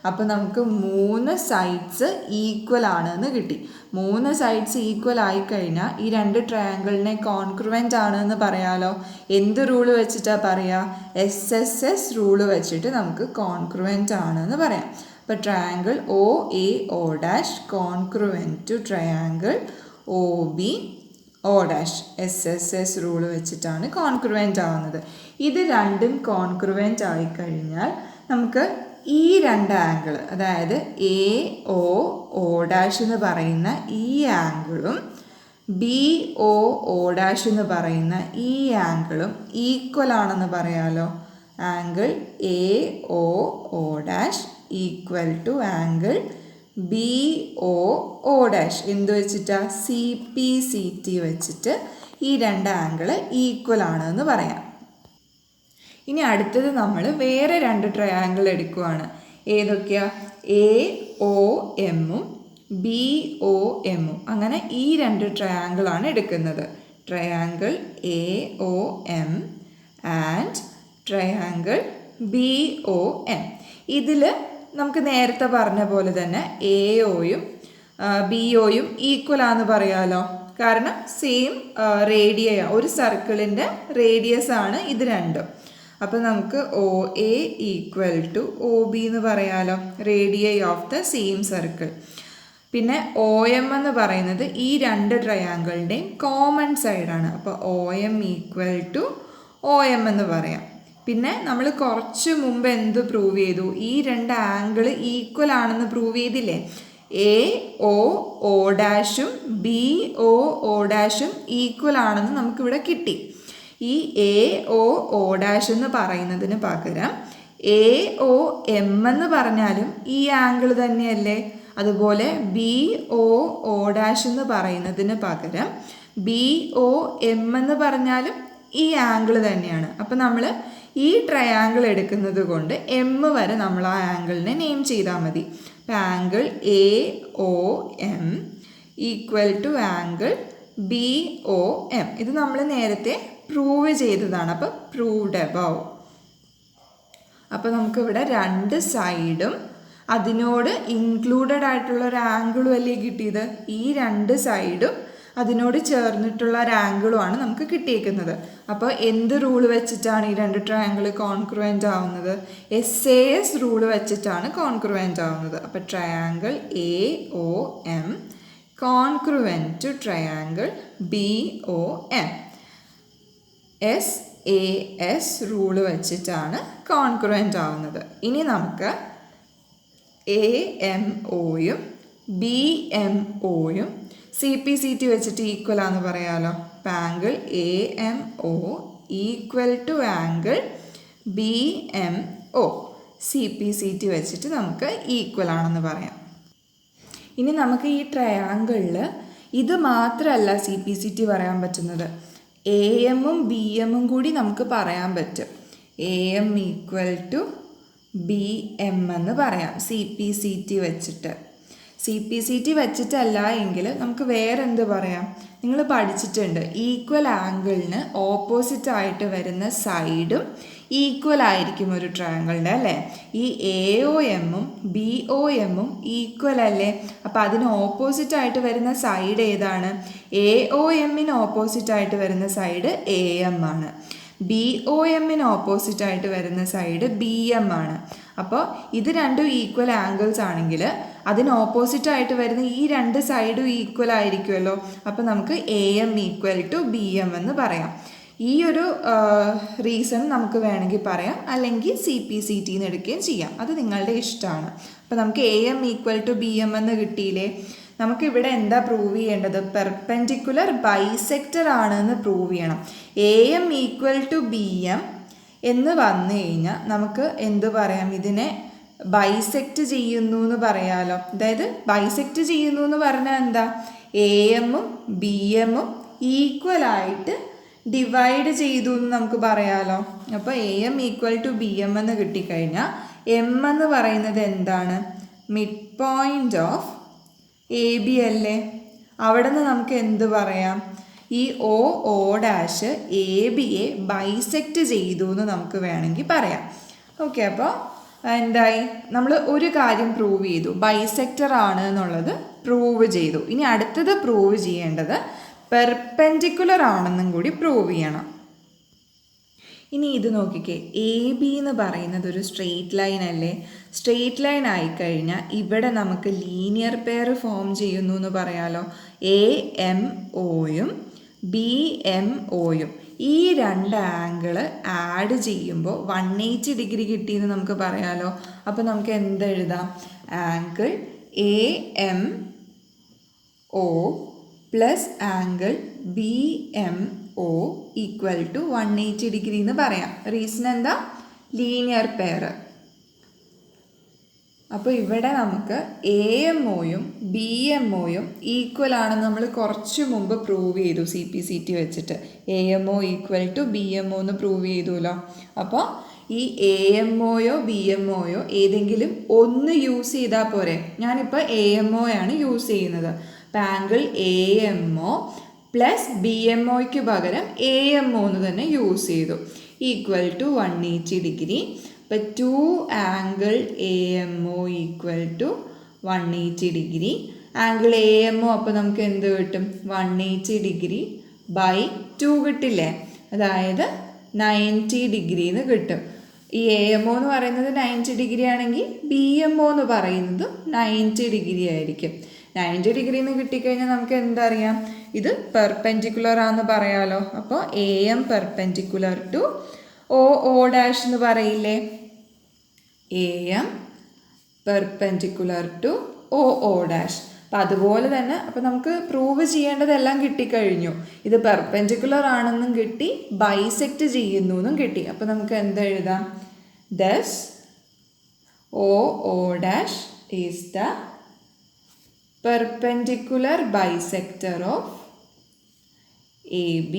അപ്പോൾ നമുക്ക് 3 സൈഡ്സ് ഈക്വൽ ആണെന്ന് കിട്ടി. 3 സൈഡ്സ് ഈക്വൽ ആയിക്കഴിഞ്ഞാൽ ഈ 2 ട്രയാങ്കിളിനെ കോൺക്രുവൻ്റ് ആണെന്ന് പറയാലോ. എന്ത് റൂള് വെച്ചിട്ടാണ് പറയുക? SSS റൂള് വെച്ചിട്ട് നമുക്ക് കോൺക്രുവൻ്റ് ആണെന്ന് പറയാം. അപ്പോൾ triangle OAO' congruent to triangle OBO'. SSS rule വെച്ചിട്ടാണ് കോൺക്രുവൻ്റ് ആവുന്നത്. ഇത് രണ്ടും കോൺക്രുവൻ്റ് ആയിക്കഴിഞ്ഞാൽ നമുക്ക് ഈ 2 ആംഗിൾ, അതായത് AOO' എന്ന് പറയുന്ന ഈ ആംഗിളും BOO' എന്ന് പറയുന്ന ഈ ആംഗിളും ഈക്വൽ ആണെന്ന് പറയാലോ. Angle AOO' equal to angle BOO'. എന്ത് വെച്ചിട്ടാ? CPCT വെച്ചിട്ട് ഈ 2 ആംഗിൾ ഈക്വൽ ആണെന്ന് പറയാം. ഇനി അടുത്തത് നമ്മൾ വേറെ 2 ട്രയാങ്കിൾ എടുക്കുകയാണ്. ഏതൊക്കെയാ? AOMഉം BOMഉം. അങ്ങനെ ഈ 2 ട്രയാങ്കിളാണ് എടുക്കുന്നത്. Triangle AOM and triangle BOM. ഇതിൽ നമുക്ക് നേരത്തെ പറഞ്ഞ പോലെ തന്നെ AOയും BOയും ഈക്വൽ ആണെന്ന് പറയാമല്ലോ. കാരണം സെയിം റേഡിയ, ഒരു സർക്കിളിൻ്റെ റേഡിയസ് ആണ് ഇത് രണ്ടും. അപ്പോൾ നമുക്ക് OA ഈക്വൽ ടു OB എന്ന് പറയാമല്ലോ, radii of the same circle. പിന്നെ OM എന്ന് പറയുന്നത് ഈ 2 ട്രയാങ്കിളിൻ്റെയും കോമൺ സൈഡാണ്. അപ്പോൾ OM ഈക്വൽ ടു OM എന്ന് പറയാം. പിന്നെ നമ്മൾ കുറച്ച് മുമ്പ് എന്ത് പ്രൂവ് ചെയ്തു? ഈ 2 ആംഗിൾ ഈക്വൽ ആണെന്ന് പ്രൂവ് ചെയ്തില്ലേ? എ ഒ ഒ ഡാഷും ബി ഒ ഒ ഡാഷും ഈക്വൽ ആണെന്ന് നമുക്കിവിടെ കിട്ടി. ഈ എ ഒ ഒ ഡാഷ് എന്ന് പറയുന്നതിന് പകരം എ ഒ എം എന്ന് പറഞ്ഞാലും ഈ ആംഗിൾ തന്നെയല്ലേ. അതുപോലെ ബി ഒ ഒ ഡാഷ് എന്ന് പറയുന്നതിന് പകരം ബി ഒ എം എന്ന് പറഞ്ഞാലും ഈ ആംഗിൾ തന്നെയാണ്. അപ്പം നമ്മൾ ഈ ട്രയാങ്കിൾ എടുക്കുന്നത് കൊണ്ട് എം വരെ നമ്മൾ ആ ആംഗിളിനെ നെയിം ചെയ്താൽ മതി. അപ്പം angle A O M equal to angle B O M. ഇത് നമ്മൾ നേരത്തെ പ്രൂവ് ചെയ്തതാണ്. അപ്പോൾ പ്രൂവ്ഡ് അബവ്. അപ്പോൾ നമുക്കിവിടെ രണ്ട് സൈഡും അതിനോട് ഇൻക്ലൂഡഡ് ആയിട്ടുള്ള ഒരു ആംഗിളും അല്ലേ കിട്ടിയത്. ഈ രണ്ട് സൈഡും അതിനോട് ചേർന്നിട്ടുള്ള ഒരു ആംഗിളുമാണ് നമുക്ക് കിട്ടിയേക്കുന്നത്. അപ്പോൾ എന്ത് റൂൾ വെച്ചിട്ടാണ് ഈ രണ്ട് ട്രയാങ്കിൾ കോൺക്രുവൻ്റ് ആവുന്നത്? SAS റൂൾ വെച്ചിട്ടാണ് കോൺക്രുവൻ്റ് ആവുന്നത്. അപ്പോൾ triangle A O M congruent to triangle B O M SAS rule വെച്ചിട്ടാണ് കോൺക്രുവൻ്റ് ആവുന്നത്. ഇനി നമുക്ക് AMOയും BMOയും CPCT വെച്ചിട്ട് ഈക്വൽ ആണെന്ന് പറയാമല്ലോ. അപ്പം angle AMO equal to angle BMO CPCT വെച്ചിട്ട് നമുക്ക് ഈക്വൽ ആണെന്ന് പറയാം. ഇനി നമുക്ക് ഈ ട്രയാങ്കിളിൽ ഇത് മാത്രമല്ല CPCT പറയാൻ പറ്റുന്നത്, AM-ഉം BM-ഉം കൂടി നമുക്ക് പറയാൻ പറ്റും. AM ഈക്വൽ ടു BM എന്ന് പറയാം CPCT വെച്ചിട്ട്. CPCT വെച്ചിട്ടല്ല എങ്കിൽ നമുക്ക് വേറെ എന്ത് പറയാം? നിങ്ങൾ പഠിച്ചിട്ടുണ്ട്, ഈക്വൽ ആംഗിളിന് ഓപ്പോസിറ്റായിട്ട് വരുന്ന സൈഡും ഈക്വൽ ആയിരിക്കും ഒരു ട്രയാങ്കിളിൻ്റെ, അല്ലേ? ഈ AOM-ഉം BOM-ഉം ഈക്വൽ അല്ലേ? അപ്പോൾ അതിന് ഓപ്പോസിറ്റായിട്ട് വരുന്ന സൈഡ് ഏതാണ്? AOM-ന് ഓപ്പോസിറ്റായിട്ട് വരുന്ന സൈഡ് AM ആണ്. BOM-ന് ഓപ്പോസിറ്റായിട്ട് വരുന്ന സൈഡ് BM ആണ്. അപ്പോൾ ഇത് രണ്ടും ഈക്വൽ ആംഗിൾസ് ആണെങ്കിൽ അതിന് ഓപ്പോസിറ്റായിട്ട് വരുന്ന ഈ രണ്ട് സൈഡും ഈക്വൽ ആയിരിക്കുമല്ലോ. അപ്പോൾ നമുക്ക് AM ഈക്വൽ ടു BM എന്ന് പറയാം. ഈ ഒരു റീസൺ നമുക്ക് വേണമെങ്കിൽ പറയാം, അല്ലെങ്കിൽ CPCT എന്ന് എടുക്കുകയും ചെയ്യാം. അത് നിങ്ങളുടെ ഇഷ്ടമാണ്. അപ്പോൾ നമുക്ക് AM ഈക്വൽ ടു BM എന്ന് കിട്ടിയില്ലേ? നമുക്കിവിടെ എന്താ പ്രൂവ് ചെയ്യേണ്ടത്? പെർപെൻഡിക്കുലർ ബൈസെക്ടർ ആണെന്ന് പ്രൂവ് ചെയ്യണം. AM ഈക്വൽ ടു BM എന്ന് വന്നു കഴിഞ്ഞാൽ നമുക്ക് എന്ത് പറയാം? ഇതിനെ ബൈസെക്റ്റ് ചെയ്യുന്നു എന്ന് പറയാമല്ലോ. അതായത് ബൈസെക്റ്റ് ചെയ്യുന്നു എന്ന് പറഞ്ഞാൽ എന്താ? AM-ഉം BM-ഉം ഈക്വലായിട്ട് ഡിവൈഡ് ചെയ്തു എന്ന് നമുക്ക് പറയാമല്ലോ. അപ്പോൾ AM ഈക്വൽ ടു BM എന്ന് കിട്ടിക്കഴിഞ്ഞാൽ M എന്ന് പറയുന്നത് എന്താണ്? മിഡ് പോയിൻ്റ് ഓഫ് AB അല്ലേ? അവിടെ നിന്ന് നമുക്ക് എന്ത് പറയാം? ഈ OO ഡാഷ് ABയെ ബൈസെക്റ്റ് ചെയ്തു എന്ന് നമുക്ക് വേണമെങ്കിൽ പറയാം. ഓക്കെ, അപ്പോൾ എന്തായി? നമ്മൾ ഒരു കാര്യം പ്രൂവ് ചെയ്തു, ബൈസെക്ടർ ആണ് എന്നുള്ളത് പ്രൂവ് ചെയ്തു. ഇനി അടുത്തത് പ്രൂവ് ചെയ്യേണ്ടത് പെർപെൻഡിക്കുലർ ആണെന്നും കൂടി പ്രൂവ് ചെയ്യണം. ഇനി ഇത് നോക്കിക്കേ, AB എന്ന് പറയുന്നത് ഒരു സ്ട്രെയിറ്റ് ലൈൻ അല്ലേ? സ്ട്രെയിറ്റ് ലൈൻ ആയിക്കഴിഞ്ഞാൽ ഇവിടെ നമുക്ക് ലീനിയർ പെയർ ഫോം ചെയ്യുന്നു എന്ന് പറയാമല്ലോ. AMOയും BMOയും ഈ രണ്ട് ആംഗിള് ആഡ് ചെയ്യുമ്പോൾ 180 ഡിഗ്രി കിട്ടിയെന്ന് നമുക്ക് പറയാമല്ലോ. അപ്പോൾ നമുക്ക് എന്തെഴുതാം? Angle AMO plus angle BMO equal to 180 degree എന്ന് പറയാം. റീസൺ എന്താ? Linear pair. അപ്പോൾ ഇവിടെ നമുക്ക് AMOയും BMOയും ഈക്വൽ ആണെന്ന് നമ്മൾ കുറച്ച് മുമ്പ് പ്രൂവ് ചെയ്തു CPCT വെച്ചിട്ട്. AMO ഈക്വൽ ടു BMO എന്ന് പ്രൂവ് ചെയ്തുല്ലോ. അപ്പോൾ ഈ AMOയോ BMOയോ ഏതെങ്കിലും ഒന്ന് യൂസ് ചെയ്താൽ പോരെ. ഞാനിപ്പോൾ AMO ആണ് യൂസ് ചെയ്യുന്നത്. അപ്പോൾ ആംഗിൾ AMO പ്ലസ് BMOയ്ക്ക് പകരം AMO എന്ന് തന്നെ യൂസ് ചെയ്തു. Equal to 180 degree. അപ്പോൾ 2 angle AMO equal to 180 degree. Angle AMO അപ്പോൾ നമുക്ക് എന്ത് കിട്ടും? 180 ഡിഗ്രി ബൈ 2 കിട്ടില്ലേ? അതായത് 90 ഡിഗ്രി എന്ന് കിട്ടും. ഈ AMO എന്ന് പറയുന്നത് 90 ഡിഗ്രി ആണെങ്കിൽ BMO എന്ന് പറയുന്നത് 90 ഡിഗ്രി ആയിരിക്കും. 90 ഡിഗ്രി എന്ന് കിട്ടിക്കഴിഞ്ഞാൽ നമുക്ക് എന്തറിയാം? ഇത് പെർപെൻഡിക്കുലർ ആണെന്ന് പറയാമല്ലോ. അപ്പോൾ AM perpendicular to OO dash എന്ന് പറയില്ലേ? AM perpendicular to O O dash. അപ്പം അതുപോലെ തന്നെ അപ്പം നമുക്ക് പ്രൂവ് ചെയ്യേണ്ടതെല്ലാം കിട്ടിക്കഴിഞ്ഞു. ഇത് പെർപെൻഡിക്കുലർ ആണെന്നും കിട്ടി, ബൈസെക്റ്റ് ചെയ്യുന്നു എന്നും കിട്ടി. അപ്പം നമുക്ക് എന്തെഴുതാം? Thus O O dash is the perpendicular bisector of AB.